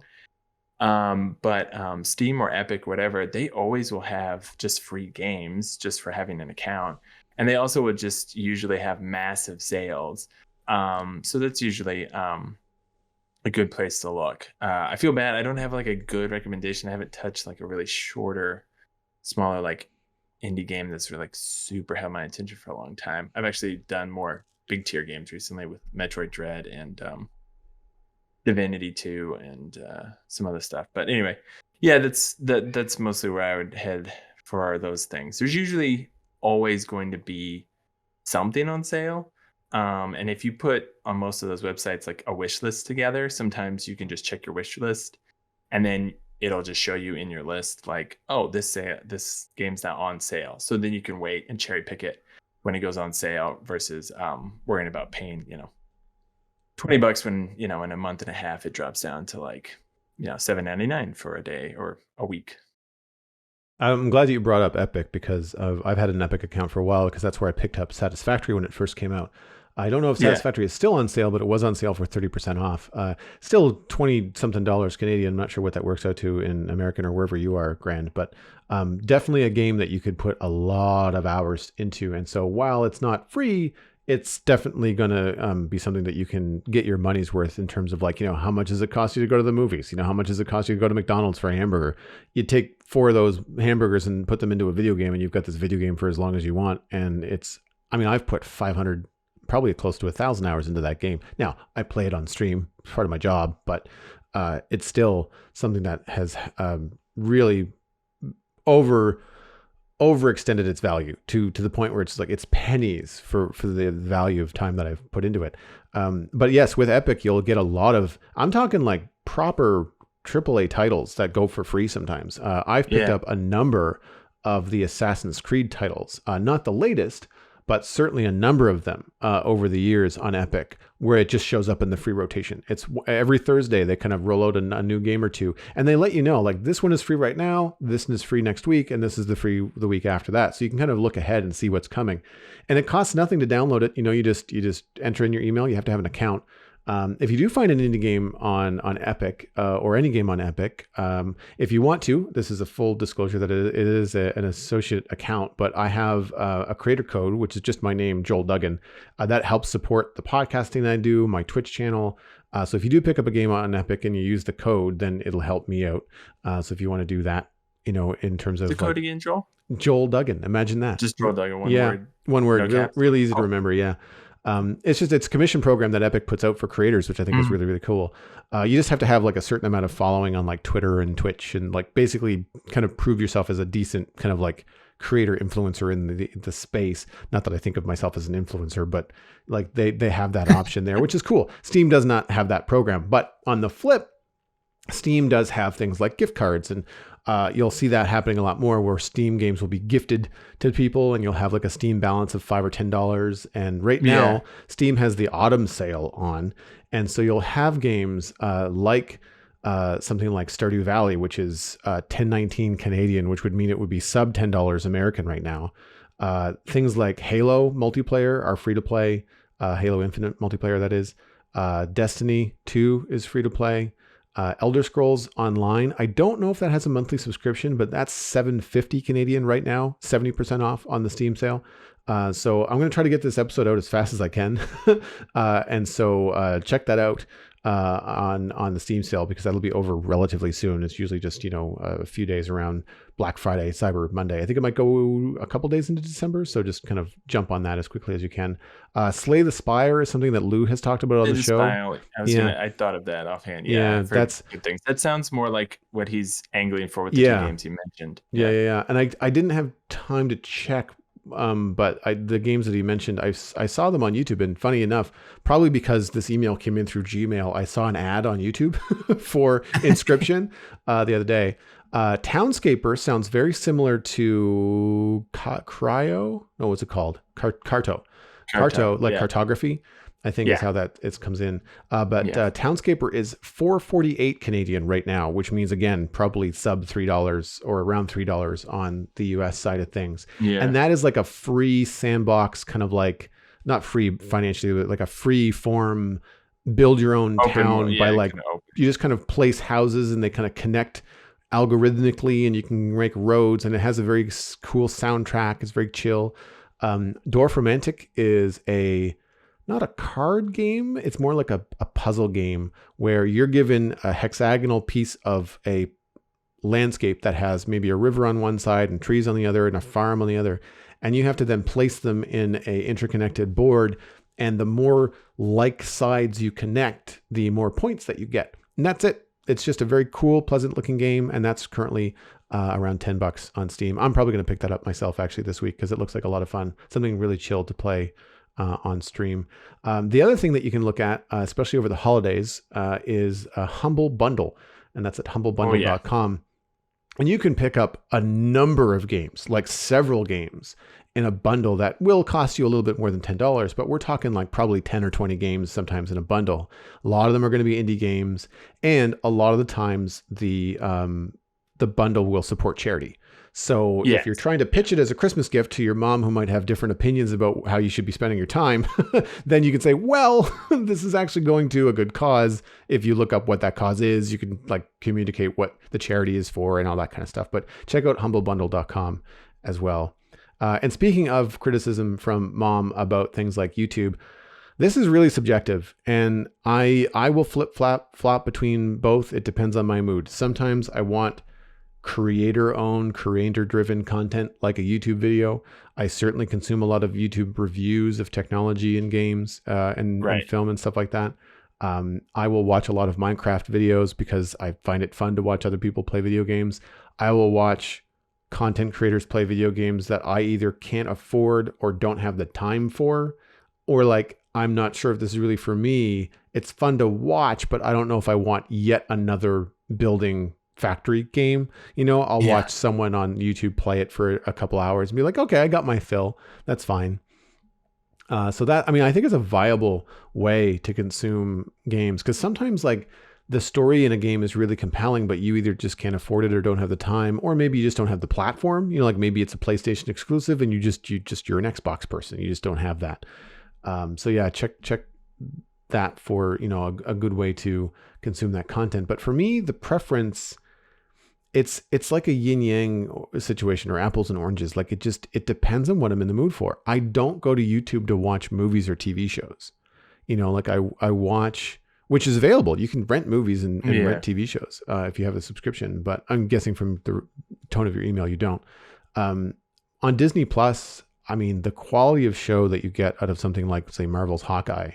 Speaker 2: But Steam or Epic, whatever, they always will have just free games just for having an account. And they also would just usually have massive sales. So that's usually a good place to look. I feel bad. I don't have like a good recommendation. I haven't touched like a really shorter, smaller, like indie game that's really like super held my attention for a long time. I've actually done more big tier games recently with Metroid Dread and Divinity 2 and some other stuff. But anyway, yeah, that's mostly where I would head for those things. There's usually always going to be something on sale. And if you put on most of those websites like a wish list together, sometimes you can just check your wish list and then it'll just show you in your list like, oh, this game's not on sale. So then you can wait and cherry pick it when it goes on sale versus worrying about paying, $20 when, in a month and a half it drops down to like, $7.99 for a day or a week.
Speaker 1: I'm glad that you brought up Epic because I've had an Epic account for a while because that's where I picked up Satisfactory when it first came out. I don't know if
Speaker 2: Yeah.
Speaker 1: Satisfactory is still on sale, but it was on sale for 30% off. Still 20 something dollars Canadian. I'm not sure what that works out to in American or wherever you are, grand, but definitely a game that you could put a lot of hours into. And so while it's not free, it's definitely going to be something that you can get your money's worth in terms of like, how much does it cost you to go to the movies? How much does it cost you to go to McDonald's for a hamburger? You take 4 of those hamburgers and put them into a video game and you've got this video game for as long as you want. And I've put 500, probably close to 1,000 hours into that game. Now I play it on stream, it's part of my job, but it's still something that has really overextended its value to the point where it's like it's pennies for the value of time that I've put into it. But yes, with Epic, you'll get a lot of, I'm talking like proper AAA titles that go for free sometimes. I've picked up a number of the Assassin's Creed titles, not the latest, but certainly a number of them over the years on Epic, where it just shows up in the free rotation. It's every Thursday they kind of roll out a new game or two, and they let you know like this one is free right now, this one is free next week, and this is the week after that. So you can kind of look ahead and see what's coming, and it costs nothing to download it. You just enter in your email. You have to have an account. If you do find an indie game on Epic or any game on Epic, if you want to, this is a full disclosure that it is an associate account, but I have a creator code, which is just my name, Joel Duggan, that helps support the podcasting that I do, my Twitch channel. So if you do pick up a game on Epic and you use the code, then it'll help me out. So if you want to do that, in terms of
Speaker 2: the code again, Joel?
Speaker 1: Joel Duggan, imagine that.
Speaker 2: Just Joel Duggan, one word.
Speaker 1: One word,
Speaker 2: No
Speaker 1: really easy to remember. Yeah. It's a commission program that Epic puts out for creators, which I think is really, really cool. You just have to have like a certain amount of following on like Twitter and Twitch and like basically kind of prove yourself as a decent kind of like creator influencer in the space. Not that I think of myself as an influencer, but like they have that option there, which is cool. Steam does not have that program, but on the flip, Steam does have things like gift cards, and you'll see that happening a lot more where Steam games will be gifted to people and you'll have like a Steam balance of $5 or $10. And right now Steam has the autumn sale on. And so you'll have games like something like Stardew Valley, which is $10.19 Canadian, which would mean it would be sub $10 American right now. Things like Halo multiplayer are free to play. Halo Infinite multiplayer, that is. Destiny 2 is free to play. Elder Scrolls Online, I don't know if that has a monthly subscription, but that's $7.50 Canadian right now, 70% off on the Steam sale. So I'm going to try to get this episode out as fast as I can. And so check that out on the Steam sale, because that'll be over relatively soon. It's usually just, a few days around Black Friday, Cyber Monday. I think it might go a couple days into December. So just kind of jump on that as quickly as you can. Slay the Spire is something that Lou has talked about on the show.
Speaker 2: I thought of that offhand. Yeah, that's good things. That sounds more like what he's angling for with the two games you mentioned.
Speaker 1: Yeah. And I didn't have time to check, but the games that he mentioned, I saw them on YouTube, and funny enough, probably because this email came in through Gmail, I saw an ad on YouTube for Inscription the other day. Townscaper sounds very similar to Cryo. No, what's it called? Carto, like cartography, I think is how that it comes in. But Townscaper is $4.48 Canadian right now, which means, again, probably sub $3 or around $3 on the US side of things. Yeah. And that is like a free sandbox, kind of like, not free financially, but like a free form build your own
Speaker 2: Open world,
Speaker 1: town by
Speaker 2: yeah,
Speaker 1: like,
Speaker 2: kind of open.
Speaker 1: you just kind of place houses and they kind of connect algorithmically, and you can make roads, and it has a very cool soundtrack. It's very chill. Dwarf Romantic is not a card game. It's more like a puzzle game where you're given a hexagonal piece of a landscape that has maybe a river on one side and trees on the other and a farm on the other. And you have to then place them in a interconnected board. And the more like sides you connect, the more points that you get. And that's it. It's just a very cool, pleasant looking game. And that's currently around $10 on Steam. I'm probably going to pick that up myself actually this week because it looks like a lot of fun. Something really chill to play on stream. The other thing that you can look at, especially over the holidays, is a Humble Bundle. And that's at humblebundle.com. And you can pick up a number of games, like several games in a bundle that will cost you a little bit more than $10, but we're talking like probably 10 or 20 games sometimes in a bundle. A lot of them are going to be indie games, and a lot of the times the bundle will support charity. So if you're trying to pitch it as a Christmas gift to your mom who might have different opinions about how you should be spending your time, then you can say, well, this is actually going to a good cause. If you look up what that cause is, you can like communicate what the charity is for and all that kind of stuff. But check out humblebundle.com as well. And speaking of criticism from mom about things like YouTube, this is really subjective, and I will flop between both. It depends on my mood. Sometimes I want creator-owned, creator-driven content like a YouTube video. I certainly consume a lot of YouTube reviews of technology and games and film and stuff like that. I will watch a lot of Minecraft videos because I find it fun to watch other people play video games. I will watch content creators play video games that I either can't afford or don't have the time for, or like, I'm not sure if this is really for me. It's fun to watch, but I don't know if I want yet another building factory game. I'll watch someone on YouTube play it for a couple hours and be like, okay, I got my fill. That's fine. So that, I think it's a viable way to consume games, because sometimes like the story in a game is really compelling, but you either just can't afford it or don't have the time, or maybe you just don't have the platform. Like maybe it's a PlayStation exclusive and you're an Xbox person. You just don't have that. So yeah, check that for, a good way to consume that content. But for me, the preference, it's like a yin yang situation, or apples and oranges. Like it depends on what I'm in the mood for. I don't go to YouTube to watch movies or TV shows. Like I watch, which is available. You can rent movies and rent TV shows if you have a subscription, but I'm guessing from the tone of your email, you don't. On Disney Plus, the quality of show that you get out of something like, say, Marvel's Hawkeye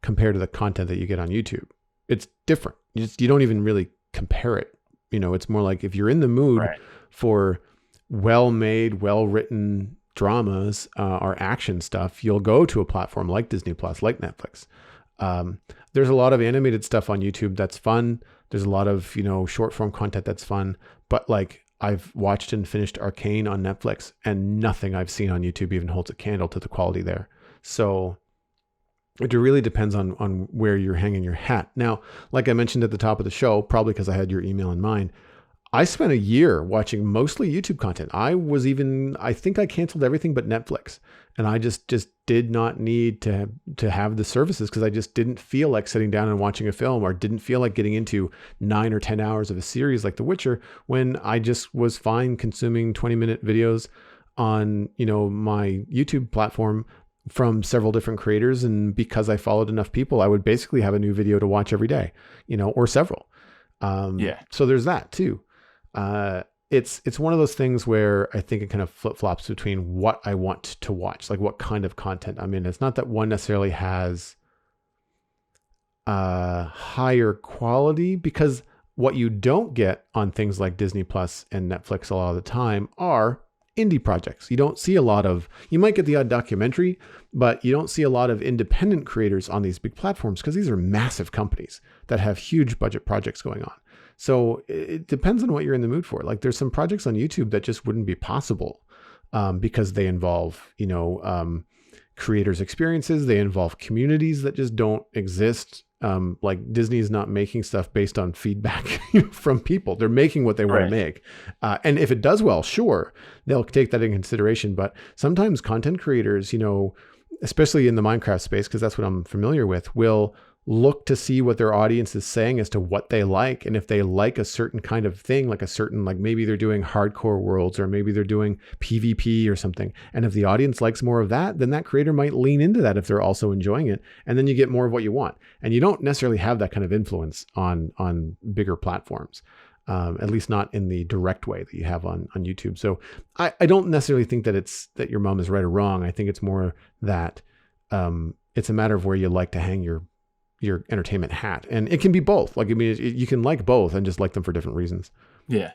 Speaker 1: compared to the content that you get on YouTube, it's different. You don't even really compare it. It's more like if you're in the mood for well-made, well-written dramas or action stuff, you'll go to a platform like Disney Plus, like Netflix. There's a lot of animated stuff on YouTube that's fun. There's a lot of, short-form content that's fun. But like, I've watched and finished Arcane on Netflix, and nothing I've seen on YouTube even holds a candle to the quality there. So it really depends on where you're hanging your hat. Now, like I mentioned at the top of the show, probably because I had your email in mind, I spent a year watching mostly YouTube content. I think I canceled everything but Netflix, and I just did not need to have the services because I just didn't feel like sitting down and watching a film, or didn't feel like getting into 9 or 10 hours of a series like The Witcher, when I just was fine consuming 20-minute videos on, my YouTube platform from several different creators. And because I followed enough people, I would basically have a new video to watch every day, or several. So there's that too. It's one of those things where I think it kind of flip-flops between what I want to watch, like what kind of content I'm in. It's not that one necessarily has higher quality, because what you don't get on things like Disney Plus and Netflix a lot of the time are indie projects. You don't see a lot of, you might get the odd documentary, but you don't see a lot of independent creators on these big platforms, because these are massive companies that have huge budget projects going on. So it depends on what you're in the mood for. Like there's some projects on YouTube that just wouldn't be possible because they involve, creators' experiences. They involve communities that just don't exist. Like Disney is not making stuff based on feedback from people. They're making what they want to make. And if it does well, sure, they'll take that in consideration. But sometimes content creators, especially in the Minecraft space, because that's what I'm familiar with, will look to see what their audience is saying as to what they like. And if they like a certain kind of thing, like a certain, like maybe they're doing hardcore worlds or maybe they're doing PvP or something. And if the audience likes more of that, then that creator might lean into that if they're also enjoying it. And then you get more of what you want. And you don't necessarily have that kind of influence on bigger platforms. At least not in the direct way that you have on YouTube. So I don't necessarily think that it's that your mom is right or wrong. I think it's more that it's a matter of where you like to hang your entertainment hat, and it can be both. Like, I mean, you can like both and just like them for different reasons.
Speaker 2: Yeah.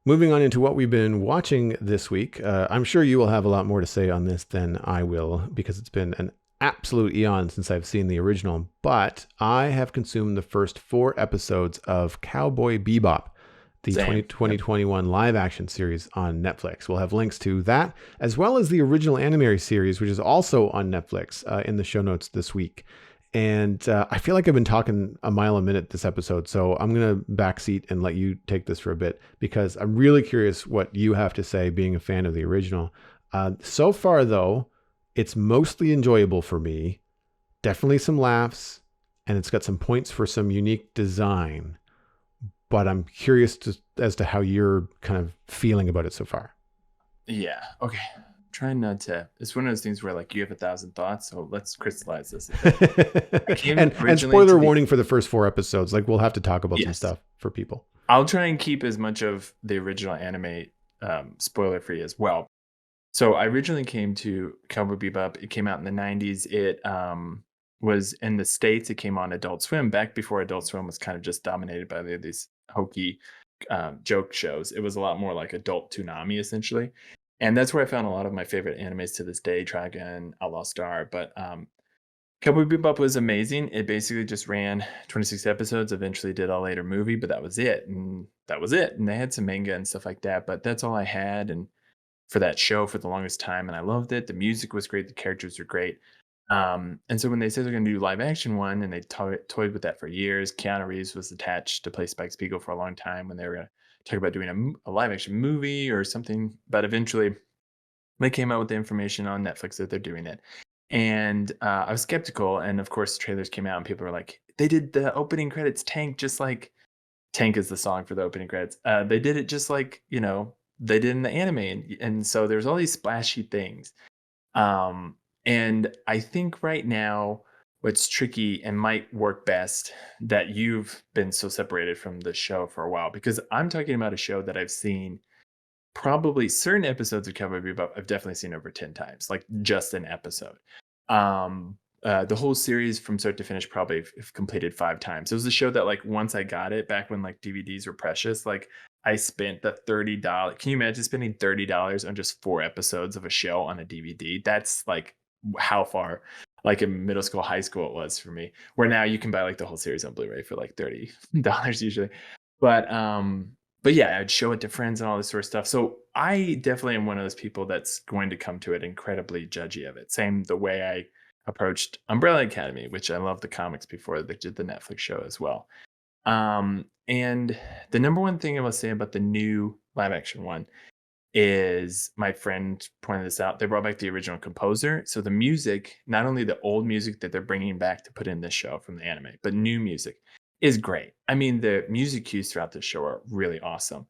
Speaker 1: Moving on into what we've been watching this week, I'm sure you will have a lot more to say on this than I will because it's been an absolute eon since I've seen the original, but I have consumed the first 4 episodes of Cowboy Bebop, the 2021 live action series on Netflix. We'll have links to that, as well as the original anime series, which is also on Netflix, in the show notes this week. And I feel like I've been talking a mile a minute this episode, so I'm going to backseat and let you take this for a bit, because I'm really curious what you have to say, being a fan of the original. So far, though, it's mostly enjoyable for me. Definitely some laughs, and it's got some points for some unique design. But I'm curious as to how you're kind of feeling about it so far.
Speaker 2: Yeah. Okay. Trying not to. It's one of those things where like you have 1,000 thoughts, so let's crystallize this.
Speaker 1: and spoiler warning for the first 4 episodes. Like, we'll have to talk about some stuff for people.
Speaker 2: I'll try and keep as much of the original anime spoiler free as well. So I originally came to Cowboy Bebop. It came out in the 90s. It was in the States. It came on Adult Swim back before Adult Swim was kind of just dominated by these hokey joke shows. It was a lot more like adult Toonami, essentially. And that's where I found a lot of my favorite animes to this day, Trigun, Outlaw Star. But Cowboy Bebop was amazing. It basically just ran 26 episodes, eventually did a later movie, but that was it. And that was it. And they had some manga and stuff like that, but that's all I had. And for that show for the longest time, and I loved it. The music was great. The characters were great. And so when they said they're going to do live action one, and they toyed with that for years, Keanu Reeves was attached to play Spike Spiegel for a long time when they were going to talk about doing a live action movie or something. But eventually they came out with the information on Netflix that they're doing it. And I was skeptical. And of course, trailers came out and people were like, they did the opening credits Tank just like Tank is the song for the opening credits. They did it just like, they did in the anime. And so there's all these splashy things. And I think right now, what's tricky and might work best that you've been so separated from the show for a while, because I'm talking about a show that I've seen probably certain episodes of Cowboy Bebop I've definitely seen over 10 times, like just an episode. The whole series from start to finish probably have completed 5 times. It was a show that like once I got it back when like DVDs were precious, like I spent the $30. Can you imagine spending $30 on just 4 episodes of a show on a DVD? That's like how far like in middle school, high school it was for me. Where now you can buy like the whole series on Blu-ray for like $30 usually. But yeah, I'd show it to friends and all this sort of stuff. So I definitely am one of those people that's going to come to it incredibly judgy of it. Same the way I approached Umbrella Academy, which I love the comics before they did the Netflix show as well. And the number one thing I will say about the new live action one is my friend pointed this out. They brought back the original composer. So the music, not only the old music that they're bringing back to put in this show from the anime, but new music is great. I mean, the music cues throughout the show are really awesome.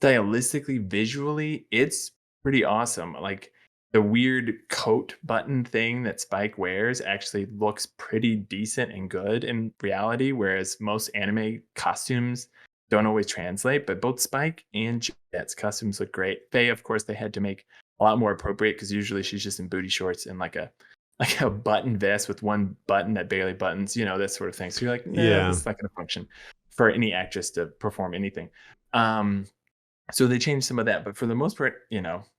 Speaker 2: Stylistically, visually, it's pretty awesome. Like the weird coat button thing that Spike wears actually looks pretty decent and good in reality, whereas most anime costumes don't always translate. But both Spike and Jet's costumes look great. Faye, of course, they had to make a lot more appropriate because usually she's just in booty shorts and like a button vest with one button that barely buttons, that sort of thing. So you're like, nah, this is not going to function for any actress to perform anything. So they changed some of that, but for the most part,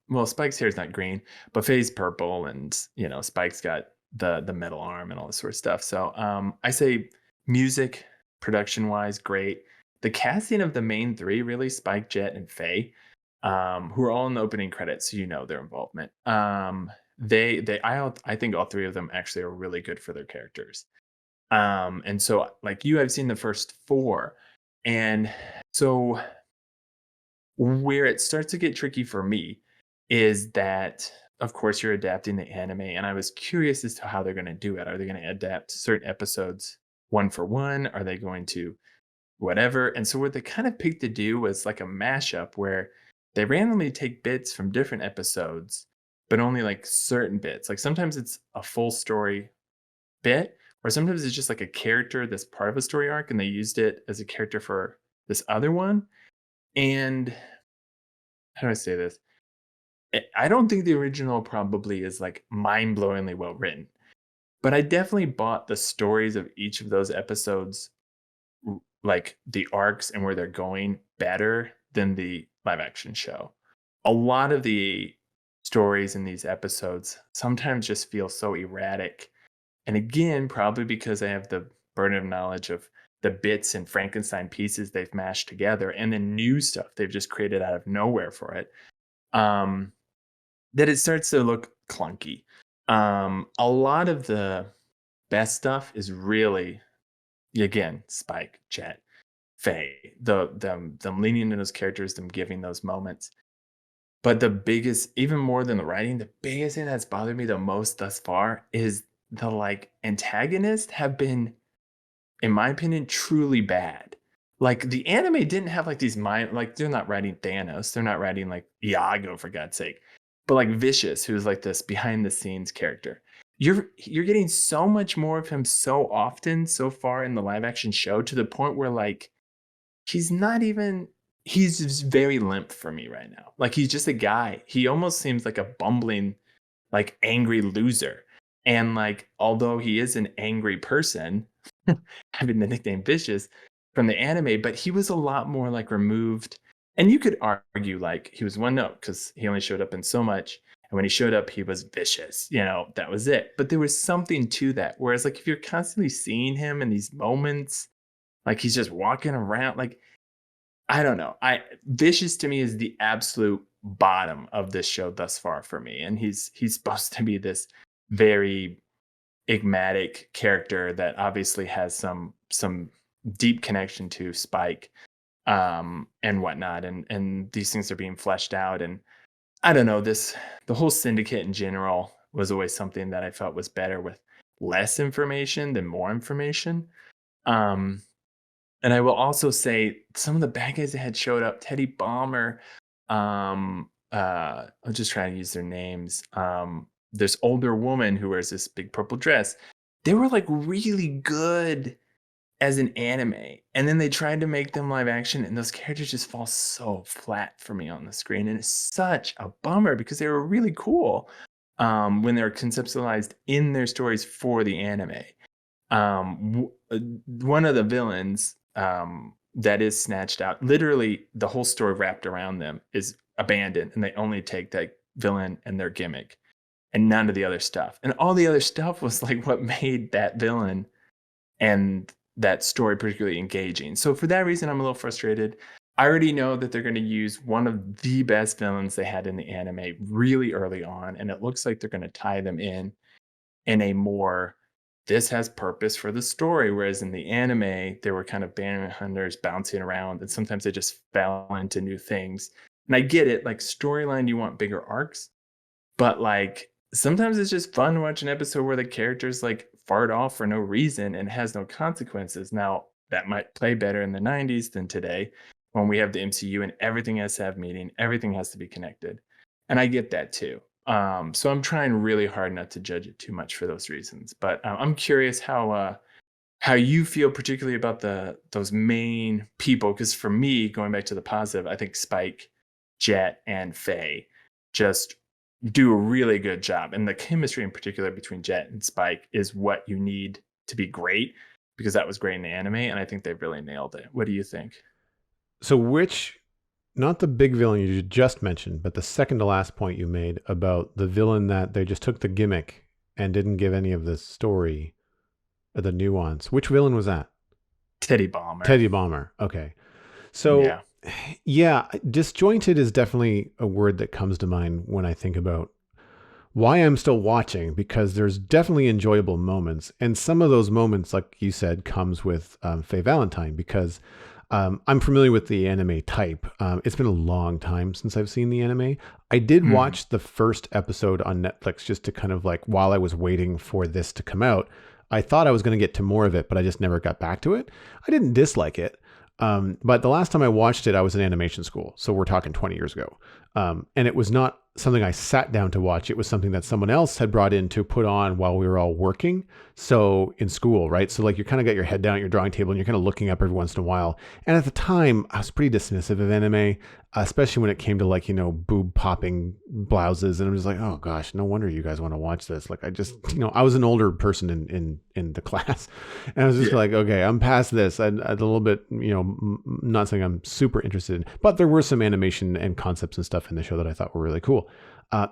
Speaker 2: well, Spike's hair is not green, but Faye's purple, and Spike's got the metal arm and all this sort of stuff. So I say music, production wise, great. The casting of the main 3, really, Spike, Jet, and Faye, who are all in the opening credits, so their involvement. I think all 3 of them actually are really good for their characters. And so like you, I've seen the first 4, and so where it starts to get tricky for me is that of course, you're adapting the anime, and I was curious as to how they're going to do it. Are they going to adapt certain episodes one for one? Are they going to whatever? And so what they kind of picked to do was like a mashup where they randomly take bits from different episodes, but only like certain bits. Like sometimes it's a full story bit, or sometimes it's just like a character that's part of a story arc, and they used it as a character for this other one. And how do I say this? I don't think the original probably is like mind blowingly well written, but I definitely bought the stories of each of those episodes, like the arcs and where they're going, better than the live action show. A lot of the stories in these episodes sometimes just feel so erratic. And again, probably because I have the burden of knowledge of the bits and Frankenstein pieces they've mashed together and the new stuff they've just created out of nowhere for it. Um, that it starts to look clunky. A lot of the best stuff is really, again, Spike, Jet, Faye, them leaning into those characters, them giving those moments. But the biggest, even more than the writing, the biggest thing that's bothered me the most thus far is the like antagonists have been, in my opinion, truly bad. Like the anime didn't have like these mind, like they're not writing Thanos, they're not writing like Iago for God's sake, but like Vicious, who's like this behind the scenes character. You're getting so much more of him so often so far in the live action show, to the point where like he's not even, he's just very limp for me right now. Like he's just a guy. He almost seems like a bumbling, like angry loser. And like, although he is an angry person, having the nickname Vicious from the anime, but he was a lot more like removed. And you could argue like he was one note because he only showed up in so much. And when he showed up, he was vicious. You know, that was it. But there was something to that. Whereas like if you're constantly seeing him in these moments, like he's just walking around, like I don't know. I Vicious to me is the absolute bottom of this show thus far for me. And he's supposed to be this very enigmatic character that obviously has some deep connection to Spike, and whatnot, and these things are being fleshed out. And I don't know, this, the whole syndicate in general was always something that I felt was better with less information than more information. um and I will also say some of the bad guys that had showed up, Teddy Bomber, I'll just try to use their names. This older woman who wears this big purple dress. They were like really good as an anime. And then they tried to make them live action, and those characters just fall so flat for me on the screen. And it's such a bummer because they were really cool when they were conceptualized in their stories for the anime. One of the villains that is snatched out, literally the whole story wrapped around them is abandoned, and they only take that villain and their gimmick and none of the other stuff. And all the other stuff was like what made that villain and that story particularly engaging. So for that reason, I'm a little frustrated. I already know that they're going to use one of the best villains they had in the anime really early on, and it looks like they're going to tie them in a more, this has purpose for the story. Whereas in the anime, they were kind of banner hunters bouncing around, and sometimes they just fell into new things. And I get it, like storyline, you want bigger arcs, but like sometimes it's just fun to watch an episode where the characters like fart off for no reason and has no consequences. Now, that might play better in the 90s than today when we have the MCU and everything has to have meaning, everything has to be connected. And I get that too. So I'm trying really hard not to judge it too much for those reasons. But I'm curious how you feel particularly about those main people. Because for me, going back to the positive, I think Spike, Jet, and Faye just do a really good job. And the chemistry in particular between Jet and Spike is what you need to be great, because that was great in the anime, and I think they really nailed it. What do you think?
Speaker 1: So which, not the big villain you just mentioned, but the second to last point you made about the villain that they just took the gimmick and didn't give any of the story or the nuance. Which villain was that?
Speaker 2: Teddy Bomber.
Speaker 1: Teddy Bomber. Okay. So
Speaker 2: Yeah.
Speaker 1: yeah, disjointed is definitely a word that comes to mind when I think about why I'm still watching, because there's definitely enjoyable moments. And some of those moments, like you said, comes with Faye Valentine, because I'm familiar with the anime type. It's been a long time since I've seen the anime. I did
Speaker 2: Mhm.
Speaker 1: watch the first episode on Netflix just to kind of like while I was waiting for this to come out. I thought I was going to get to more of it, but I just never got back to it. I didn't dislike it. But the last time I watched it, I was in animation school. So we're talking 20 years ago. And it was not something I sat down to watch. It was something that someone else had brought in to put on while we were all working. So in school, right? So like you kind of got your head down at your drawing table and you're kind of looking up every once in a while. And at the time, I was pretty dismissive of anime, especially when it came to like, boob popping blouses. And I'm just like, oh gosh, no wonder you guys want to watch this. Like I just, I was an older person in the class. And I was just
Speaker 2: Yeah.
Speaker 1: like, okay, I'm past this. I'm a little bit, not saying I'm super interested in, but there were some animation and concepts and stuff in the show that I thought were really cool.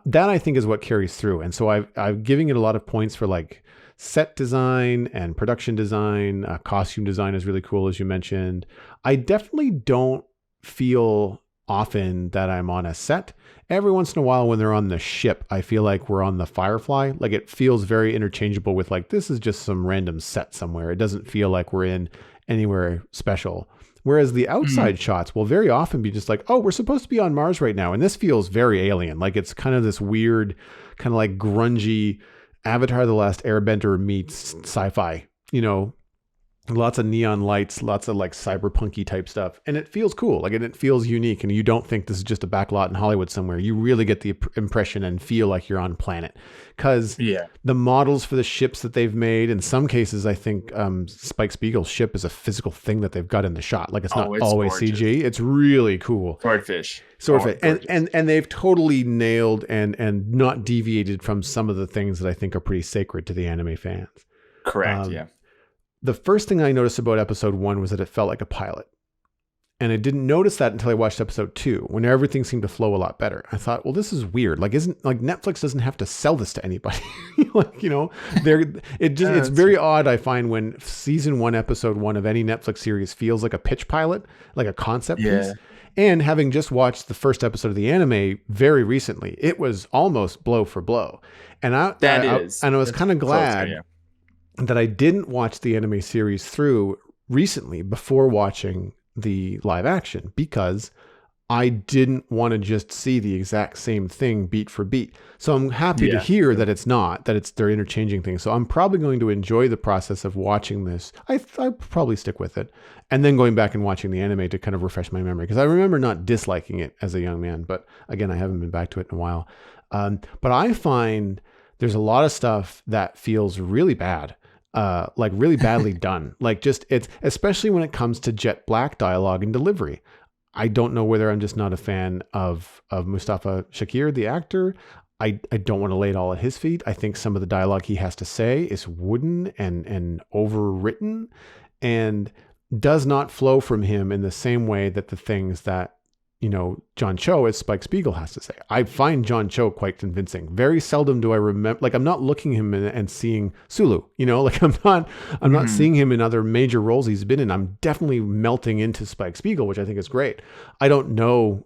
Speaker 1: That I think is what carries through. And so I've giving it a lot of points for like set design and production design. Costume design is really cool, as you mentioned. I definitely don't feel often that I'm on a set. Every once in a while when they're on the ship, I feel like we're on the Firefly. Like it feels very interchangeable with like, this is just some random set somewhere. It doesn't feel like we're in anywhere special. Whereas the outside
Speaker 2: Mhm.
Speaker 1: shots will very often be just like, oh, we're supposed to be on Mars right now. And this feels very alien. Like it's kind of this weird, kind of like grungy Avatar The Last Airbender meets sci-fi, lots of neon lights, lots of like cyberpunky type stuff. And it feels cool. Like, and it feels unique. And you don't think this is just a backlot in Hollywood somewhere. You really get the impression and feel like you're on planet. Because
Speaker 2: Yeah.
Speaker 1: the models for the ships that they've made, in some cases, I think Spike Spiegel's ship is a physical thing that they've got in the shot. Like, it's not
Speaker 2: Oh, it's
Speaker 1: always
Speaker 2: gorgeous.
Speaker 1: CG. It's really cool.
Speaker 2: Swordfish.
Speaker 1: Sort
Speaker 2: Oh,
Speaker 1: of,
Speaker 2: it's
Speaker 1: and
Speaker 2: gorgeous.
Speaker 1: and they've totally nailed and not deviated from some of the things that I think are pretty sacred to the anime fans.
Speaker 2: Correct.
Speaker 1: Um,
Speaker 2: Yeah.
Speaker 1: the first thing I noticed about episode 1 was that it felt like a pilot. And I didn't notice that until I watched episode 2, when everything seemed to flow a lot better. I thought, well, this is weird. Like, isn't like Netflix doesn't have to sell this to anybody. Like, it's
Speaker 2: That's
Speaker 1: very
Speaker 2: right.
Speaker 1: odd, I find, when season 1, episode 1 of any Netflix series feels like a pitch pilot, like a concept
Speaker 2: Yeah.
Speaker 1: piece. And having just watched the first episode of the anime very recently, it was almost blow for blow. And
Speaker 2: That is.
Speaker 1: and I was
Speaker 2: That's
Speaker 1: kind of
Speaker 2: closer.
Speaker 1: glad
Speaker 2: Yeah.
Speaker 1: that I didn't watch the anime series through recently before watching the live action, because I didn't want to just see the exact same thing beat for beat. So I'm happy to
Speaker 2: Yeah.
Speaker 1: hear that it's not, that they're interchanging things. So I'm probably going to enjoy the process of watching this. I probably stick with it, and then going back and watching the anime to kind of refresh my memory, because I remember not disliking it as a young man, but again, I haven't been back to it in a while. But I find there's a lot of stuff that feels really bad, like really badly done. Like just it's especially when it comes to Jet Black dialogue and delivery. I don't know whether I'm just not a fan of Mustafa Shakir, the actor. I don't want to lay it all at his feet. I think some of the dialogue he has to say is wooden and overwritten and does not flow from him in the same way that the things that John Cho as Spike Spiegel has to say. I find John Cho quite convincing. Very seldom do I remember, like I'm not looking him and seeing Sulu, like I'm not
Speaker 2: Mhm.
Speaker 1: seeing him in other major roles he's been in. I'm definitely melting into Spike Spiegel, which I think is great. I don't know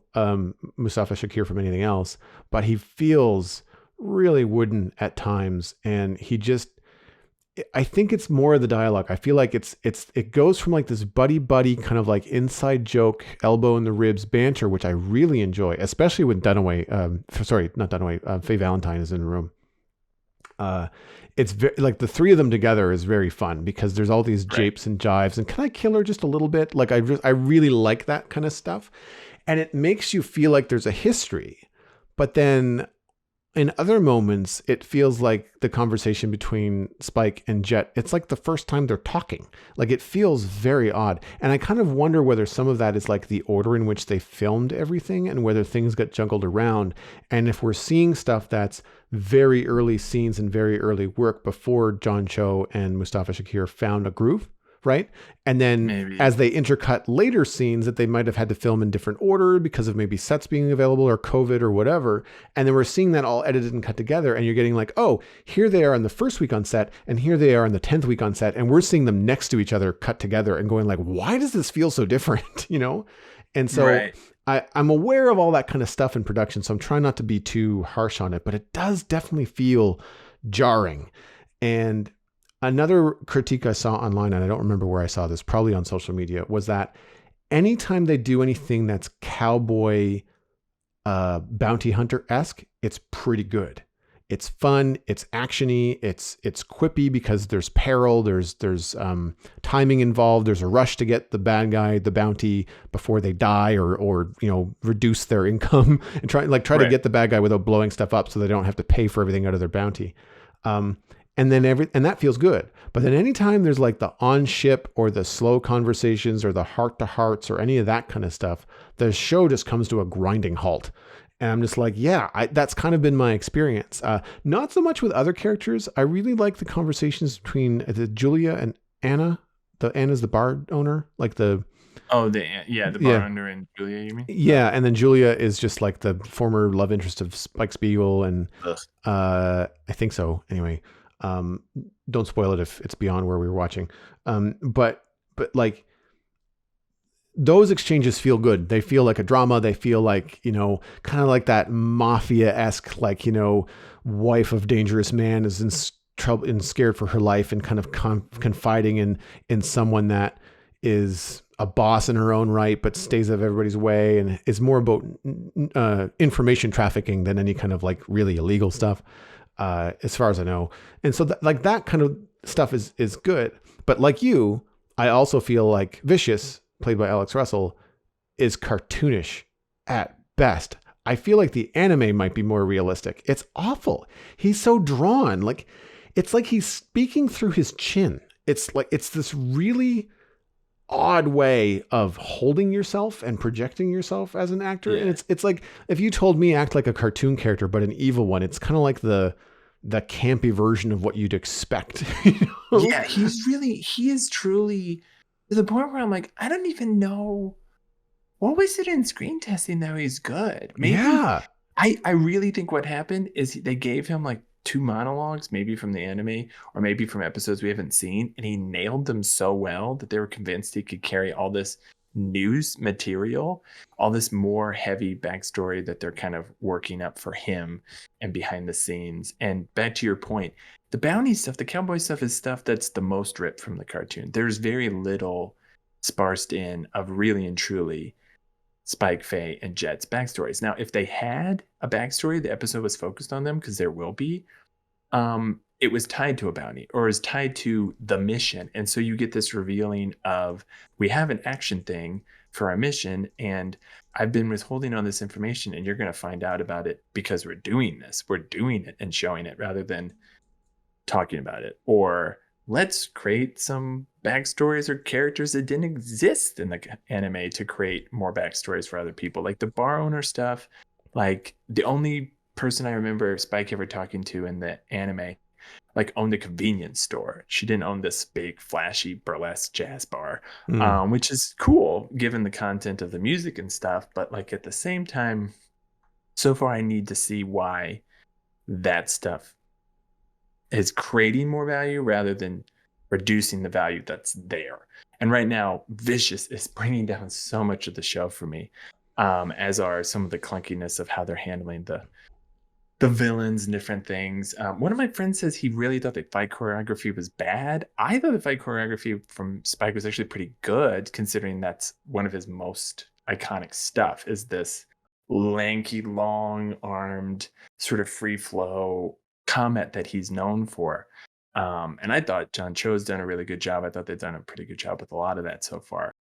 Speaker 1: Mustafa Shakir from anything else, but he feels really wooden at times, and I think it's more of the dialogue. I feel like it goes from like this buddy kind of like inside joke, elbow in the ribs banter, which I really enjoy, especially when Dunaway, sorry, not Dunaway, Faye Valentine is in the room. It's very, like the three of them together is very fun because there's all these
Speaker 2: Right.
Speaker 1: japes and jives, and can I kill her just a little bit? Like I really like that kind of stuff, and it makes you feel like there's a history, but then in other moments, it feels like the conversation between Spike and Jet, it's like the first time they're talking. Like it feels very odd. And I kind of wonder whether some of that is like the order in which they filmed everything and whether things got juggled around. And if we're seeing stuff that's very early scenes and very early work before John Cho and Mustafa Shakir found a groove, right? And then
Speaker 2: Maybe.
Speaker 1: as they intercut later scenes that they might have had to film in different order because of maybe sets being available or COVID or whatever. And then we're seeing that all edited and cut together, and you're getting like, oh, here they are on the first week on set, and here they are on the 10th week on set. And we're seeing them next to each other cut together and going like, why does this feel so different? And so
Speaker 2: Right.
Speaker 1: I'm aware of all that kind of stuff in production. So I'm trying not to be too harsh on it, but it does definitely feel jarring. And another critique I saw online, and I don't remember where I saw this, probably on social media, was that anytime they do anything that's cowboy bounty hunter-esque, it's pretty good. It's fun, it's actiony, it's quippy because there's peril, there's timing involved, there's a rush to get the bad guy the bounty before they die or reduce their income and try to get the bad guy without blowing stuff up so they don't have to pay for everything out of their bounty. And that feels good. But then anytime there's like the on ship or the slow conversations or the heart to hearts or any of that kind of stuff, the show just comes to a grinding halt. And I'm just like, that's kind of been my experience. Not so much with other characters. I really like the conversations between Julia and Anna. Anna's the bar owner, like the
Speaker 2: bar owner and Julia, you mean?
Speaker 1: Yeah, and then Julia is just like the former love interest of Spike Spiegel, and I think so. Anyway, don't spoil it if it's beyond where we were watching. But like, those exchanges feel good. They feel like a drama. They feel like, kind of like that mafia-esque, like, wife of dangerous man is in trouble and scared for her life and kind of confiding in someone that is a boss in her own right, but stays out of everybody's way and is more about information trafficking than any kind of like really illegal stuff, as far as I know. And so that kind of stuff is good. But like you, I also feel like Vicious, played by Alex Russell, is cartoonish at best. I feel like the anime might be more realistic. It's awful. He's so drawn. Like, it's like he's speaking through his chin. It's this really odd way of holding yourself and projecting yourself as an actor. Yeah. And it's like, if you told me act like a cartoon character, but an evil one, it's kind of like the campy version of what you'd expect.
Speaker 2: Yeah, he is truly, to the point where I'm like, I don't even know what was it in screen testing that he's good. Maybe, yeah. I really think what happened is they gave him like 2 monologues, maybe from the anime or maybe from episodes we haven't seen, and he nailed them so well that they were convinced he could carry all this news material, all this more heavy backstory that they're kind of working up for him and behind the scenes. And back to your point, the bounty stuff, the cowboy stuff is stuff that's the most ripped from the cartoon. There's very little sparsed in of really and truly Spike, Faye, and Jet's backstories. Now, if they had a backstory, the episode was focused on them, because there will be, it was tied to a bounty or is tied to the mission. And so you get this revealing of, we have an action thing for our mission, and I've been withholding on this information, and you're going to find out about it because we're doing this. We're doing it and showing it rather than talking about it. Or let's create some backstories or characters that didn't exist in the anime to create more backstories for other people. Like the bar owner stuff, like the only person I remember Spike ever talking to in the anime like owned a convenience store. She didn't own this big flashy burlesque jazz bar, which is cool given the content of the music and stuff. But like at the same time, so far I need to see why that stuff is creating more value rather than reducing the value that's there. And right now, Vicious is bringing down so much of the show for me, as are some of the clunkiness of how they're handling the villains and different things. One of my friends says he really thought the fight choreography was bad. I thought the fight choreography from Spike was actually pretty good, considering that's one of his most iconic stuff, is this lanky, long-armed, sort of free-flow combat that he's known for. And I thought John Cho's done a really good job. I thought they've done a pretty good job with a lot of that so far.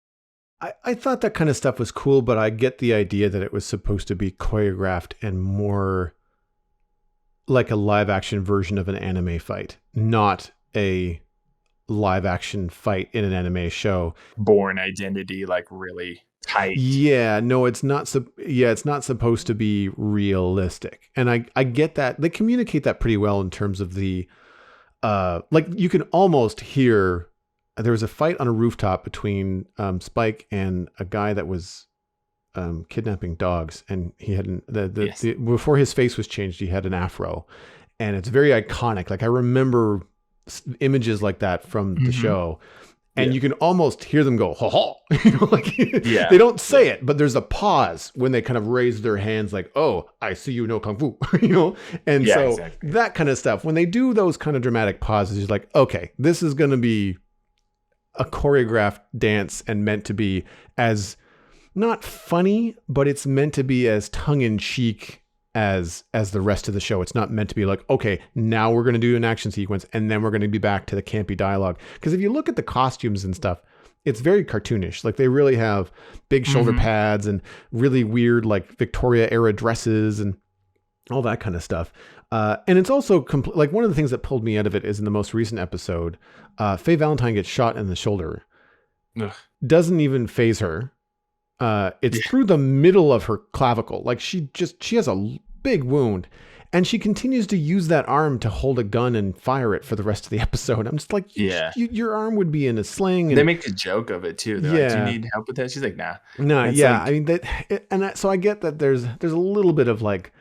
Speaker 1: I thought that kind of stuff was cool, but I get the idea that it was supposed to be choreographed and more like a live action version of an anime fight, not a live action fight in an anime show.
Speaker 2: Born Identity, like really tight.
Speaker 1: Yeah, no, it's not. It's not supposed to be realistic. And I get that. They communicate that pretty well in terms of the, like you can almost hear, there was a fight on a rooftop between Spike and a guy that was kidnapping dogs, and he had before his face was changed, he had an afro, and it's very iconic. Like I remember images like that from the show, and you can almost hear them go, ha ha. They don't say it, but there's a pause when they kind of raise their hands, like, oh, I see you know kung fu, and exactly. That kind of stuff. When they do those kind of dramatic pauses, you're like, okay, this is going to be a choreographed dance and meant to be as not funny, but it's meant to be as tongue in cheek as the rest of the show. It's not meant to be like, okay, now we're going to do an action sequence and then we're going to be back to the campy dialogue. Because if you look at the costumes and stuff, it's very cartoonish. Like they really have big shoulder pads and really weird like Victoria era dresses and all that kind of stuff. And it's also like one of the things that pulled me out of it is in the most recent episode, Faye Valentine gets shot in the shoulder.
Speaker 2: Ugh.
Speaker 1: Doesn't even phase her. It's through the middle of her clavicle. Like she has a big wound and she continues to use that arm to hold a gun and fire it for the rest of the episode. I'm just like, your arm would be in a sling. And
Speaker 2: they make a joke of it too. They're like, do you need help with that? She's like, nah.
Speaker 1: No, yeah. Like, I mean, so I get that there's a little bit of like,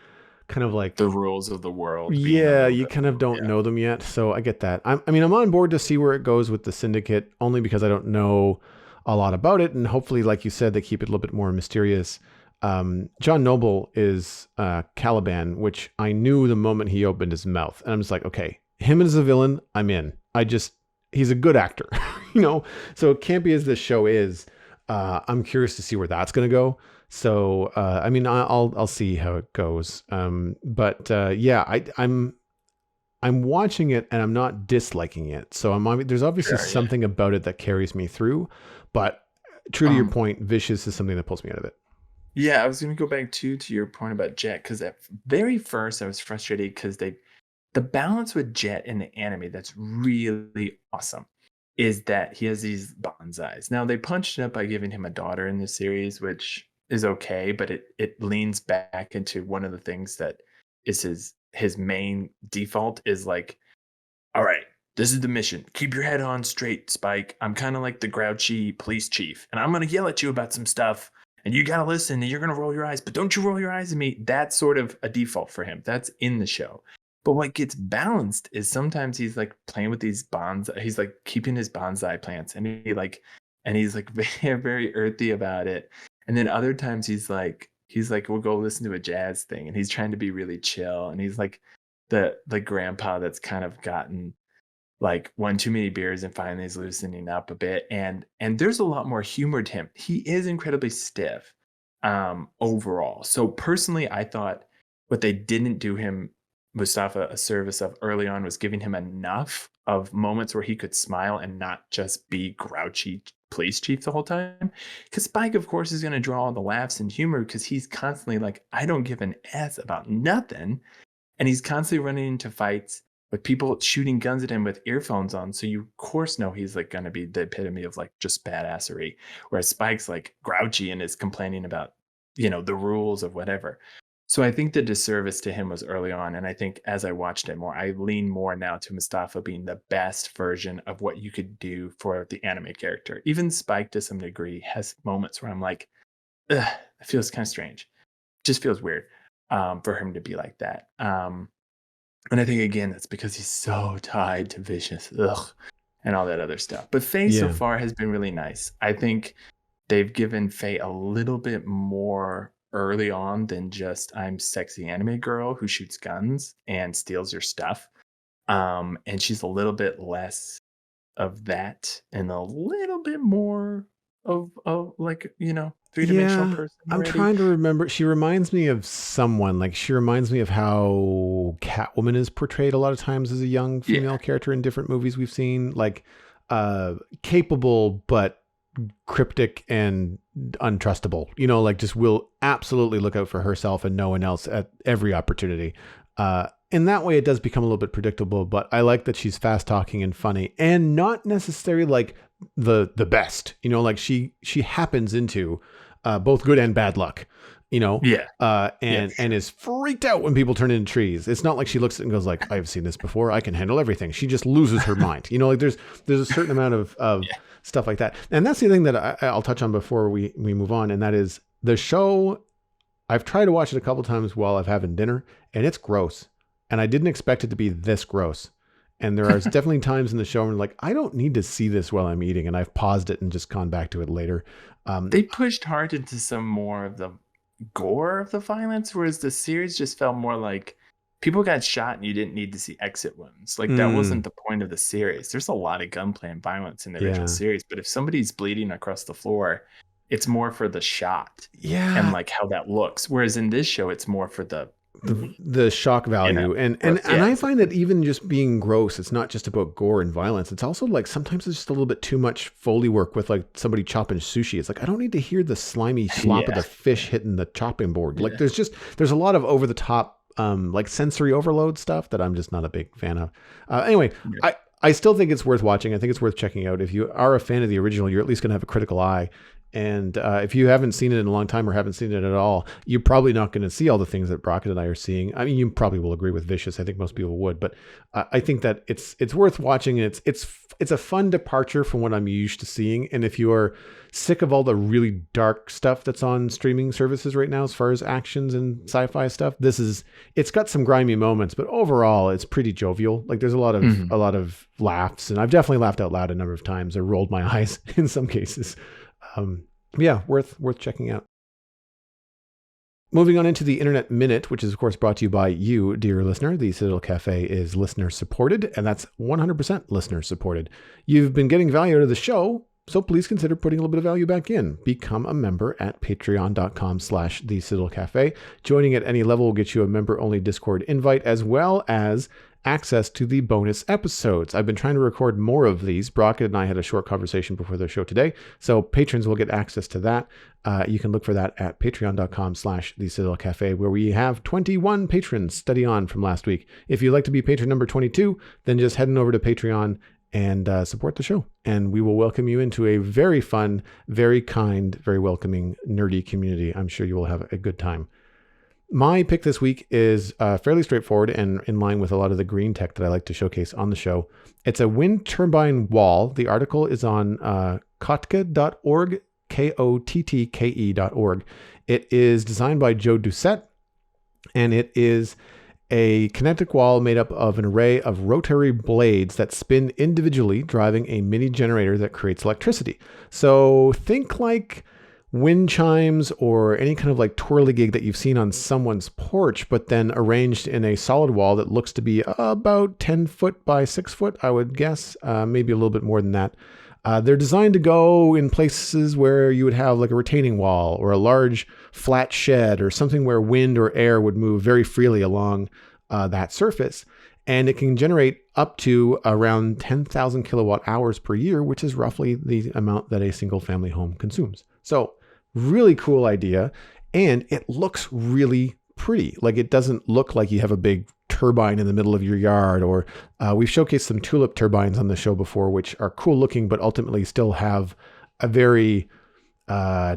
Speaker 1: kind of like
Speaker 2: the rules of the world.
Speaker 1: Yeah, you kind of don't know them yet. So I get that. I'm on board to see where it goes with the Syndicate, only because I don't know a lot about it. And hopefully, like you said, they keep it a little bit more mysterious. John Noble is Caliban, which I knew the moment he opened his mouth. And I'm just like, okay, him as a villain, I'm in. He's a good actor, So campy as this show is, I'm curious to see where that's going to go. So, I mean, I'll see how it goes. But I'm watching it and I'm not disliking it. So there's obviously something about it that carries me through, but true to your point, Vicious is something that pulls me out of it.
Speaker 2: Yeah. I was going to go back to your point about Jet. Cause at very first I was frustrated because the balance with Jet in the anime that's really awesome is that he has these bonsais. Now they punched it up by giving him a daughter in the series, which is okay, but it leans back into one of the things that is his main default is like, all right, this is the mission. Keep your head on straight, Spike. I'm kind of like the grouchy police chief, and I'm gonna yell at you about some stuff, and you gotta listen, and you're gonna roll your eyes, but don't you roll your eyes at me. That's sort of a default for him. That's in the show. But what gets balanced is sometimes he's like playing with these bonsai. He's like keeping his bonsai plants, and he's like very, very earthy about it. And then other times he's like, we'll go listen to a jazz thing, and he's trying to be really chill. And he's like the grandpa that's kind of gotten like one too many beers and finally is loosening up a bit. And there's a lot more humor to him. He is incredibly stiff overall. So personally, I thought what they didn't do him, Mustafa, a service of early on was giving him enough of moments where he could smile and not just be grouchy police chief the whole time. Because Spike, of course, is going to draw all the laughs and humor because he's constantly like, I don't give an S about nothing. And he's constantly running into fights with people shooting guns at him with earphones on. So you, of course, know he's like going to be the epitome of like just badassery. Whereas Spike's like grouchy and is complaining about, the rules of whatever. So I think the disservice to him was early on. And I think as I watched it more, I lean more now to Mustafa being the best version of what you could do for the anime character. Even Spike, to some degree, has moments where I'm like, ugh, it feels kind of strange. Just feels weird for him to be like that. And I think, again, that's because he's so tied to Vicious, and all that other stuff. But Faye so far has been really nice. I think they've given Faye a little bit more early on than just I'm sexy anime girl who shoots guns and steals your stuff. And she's a little bit less of that and a little bit more of like, three-dimensional person already.
Speaker 1: I'm trying to remember. She reminds me of someone. Like she reminds me of how Catwoman is portrayed a lot of times as a young female character in different movies we've seen. Like capable, but cryptic and untrustable, like just will absolutely look out for herself and no one else at every opportunity. In that way, it does become a little bit predictable, but I like that she's fast talking and funny and not necessarily like the best, like she happens into both good and bad luck, and is freaked out when people turn into trees. It's not like she looks at it and goes like, I've seen this before. I can handle everything. She just loses her mind. Like there's a certain amount of stuff like that. And that's the thing that I'll touch on before we move on. And that is the show. I've tried to watch it a couple times while I've having dinner and it's gross. And I didn't expect it to be this gross. And there are definitely times in the show where I'm like, I don't need to see this while I'm eating. And I've paused it and just gone back to it later.
Speaker 2: They pushed hard into some more of the gore of the violence, whereas the series just felt more like people got shot and you didn't need to see exit wounds. Like that wasn't the point of the series. There's a lot of gunplay and violence in the original series, but if somebody's bleeding across the floor, it's more for the shot and
Speaker 1: Yeah,
Speaker 2: like how that looks. Whereas in this show, it's more for the,
Speaker 1: the shock value, and
Speaker 2: yeah,
Speaker 1: I find that
Speaker 2: exactly.
Speaker 1: even just being gross, it's not just about gore and violence. It's also like sometimes it's just a little bit too much Foley work with like somebody chopping sushi. It's like I don't need to hear the slimy slop of
Speaker 2: Yeah.
Speaker 1: the fish hitting the chopping board. Like
Speaker 2: Yeah.
Speaker 1: there's a lot of over the top like sensory overload stuff that I'm just not a big fan of. Anyway,
Speaker 2: Yeah.
Speaker 1: I still think it's worth watching. I think it's worth checking out. If you are a fan of the original, you're at least going to have a critical eye. And if you haven't seen it in a long time or haven't seen it at all, you're probably not going to see all the things that Brockett and I are seeing. I mean, you probably will agree with Vicious. I think most people would, but I think that it's worth watching, and it's a fun departure from what I'm used to seeing. And if you are sick of all the really dark stuff that's on streaming services right now, as far as actions and sci-fi stuff, it's got some grimy moments, but overall, it's pretty jovial. Like there's
Speaker 2: Mhm.
Speaker 1: a lot of laughs, and I've definitely laughed out loud a number of times or rolled my eyes in some cases. Um, yeah, worth checking out. Moving on into the Internet Minute, which is, of course, brought to you by you, dear listener. The Citadel Cafe is listener supported, and that's 100% listener supported. You've been getting value out of the show, so please consider putting a little bit of value back in. Become a member at patreon.com/the Citadel Cafe. Joining at any level will get you a member-only Discord invite, as well as access to the bonus episodes. I've been trying to record more of these. Brockett and I had a short conversation before the show today, so patrons will get access to that. You can look for that at patreon.com/the Citadel Cafe, where we have 21 patrons steady on from last week. If you'd like to be patron number 22, then just head on over to Patreon and support the show. And we will welcome you into a very fun, very kind, very welcoming, nerdy community. I'm sure you will have a good time. My pick this week is fairly straightforward and in line with a lot of the green tech that I like to showcase on the show. It's a wind turbine wall. The article is on kottke.org, KOTTKE.org. It is designed by Joe Doucette, and it is a kinetic wall made up of an array of rotary blades that spin individually, driving a mini generator that creates electricity. So think like wind chimes or any kind of like twirligig that you've seen on someone's porch, but then arranged in a solid wall that looks to be about 10 foot by 6 foot, I would guess, maybe a little bit more than that. They're designed to go in places where you would have like a retaining wall or a large flat shed or something where wind or air would move very freely along that surface. And it can generate up to around 10,000 kilowatt hours per year, which is roughly the amount that a single family home consumes. So really cool idea. And it looks really pretty. Like it doesn't look like you have a big turbine in the middle of your yard, or we've showcased some tulip turbines on the show before, which are cool looking, but ultimately still have a very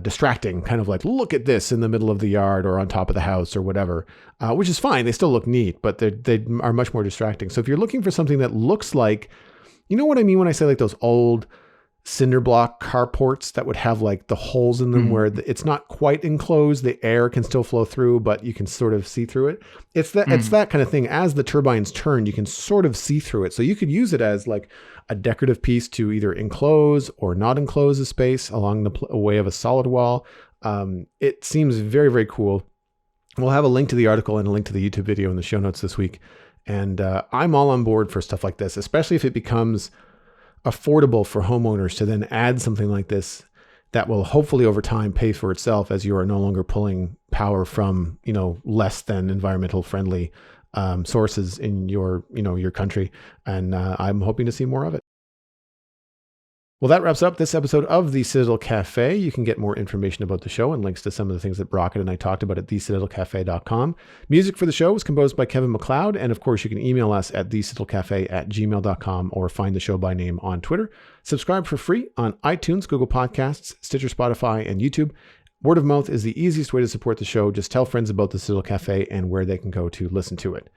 Speaker 1: distracting kind of like, look at this in the middle of the yard or on top of the house or whatever, which is fine. They still look neat, but they are much more distracting. So if you're looking for something that looks like, you know what I mean when I say like those old cinder block carports that would have like the holes in them where it's not quite enclosed, the air can still flow through, but you can sort of see through it. It's that kind of thing. As the turbines turn, you can sort of see through it. So you could use it as like a decorative piece to either enclose or not enclose a space along the way of a solid wall. It seems very, very cool. We'll have a link to the article and a link to the YouTube video in the show notes this week. And I'm all on board for stuff like this, especially if it becomes affordable for homeowners to then add something like this that will hopefully over time pay for itself, as you are no longer pulling power from, less than environmental friendly sources in your country. And I'm hoping to see more of it. Well, that wraps up this episode of the Citadel Cafe. You can get more information about the show and links to some of the things that Brockett and I talked about at thecitadelcafe.com. Music for the show was composed by Kevin MacLeod. And of course, you can email us at thecitadelcafe@gmail.com or find the show by name on Twitter. Subscribe for free on iTunes, Google Podcasts, Stitcher, Spotify, and YouTube. Word of mouth is the easiest way to support the show. Just tell friends about the Citadel Cafe and where they can go to listen to it.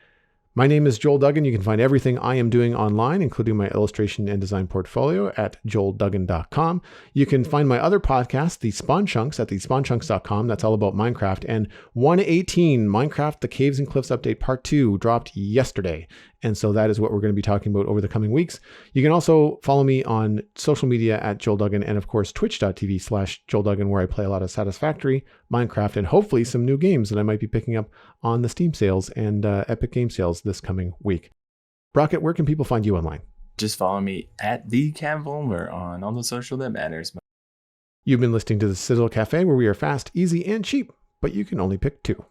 Speaker 1: My name is Joel Duggan. You can find everything I am doing online, including my illustration and design portfolio at joelduggan.com. You can find my other podcast, The Spawn Chunks, at thespawnchunks.com. That's all about Minecraft. And 118, Minecraft The Caves and Cliffs Update Part 2 dropped yesterday. And so that is what we're going to be talking about over the coming weeks. You can also follow me on social media at Joel Duggan and, of course, twitch.tv/Joel Duggan, where I play a lot of Satisfactory, Minecraft, and hopefully some new games that I might be picking up on the Steam sales and Epic Game sales this coming week. Brockett, where can people find you online?
Speaker 2: Just follow me at the Cavulmer on all the social that matters.
Speaker 1: You've been listening to the Citadel Cafe, where we are fast, easy, and cheap, but you can only pick two.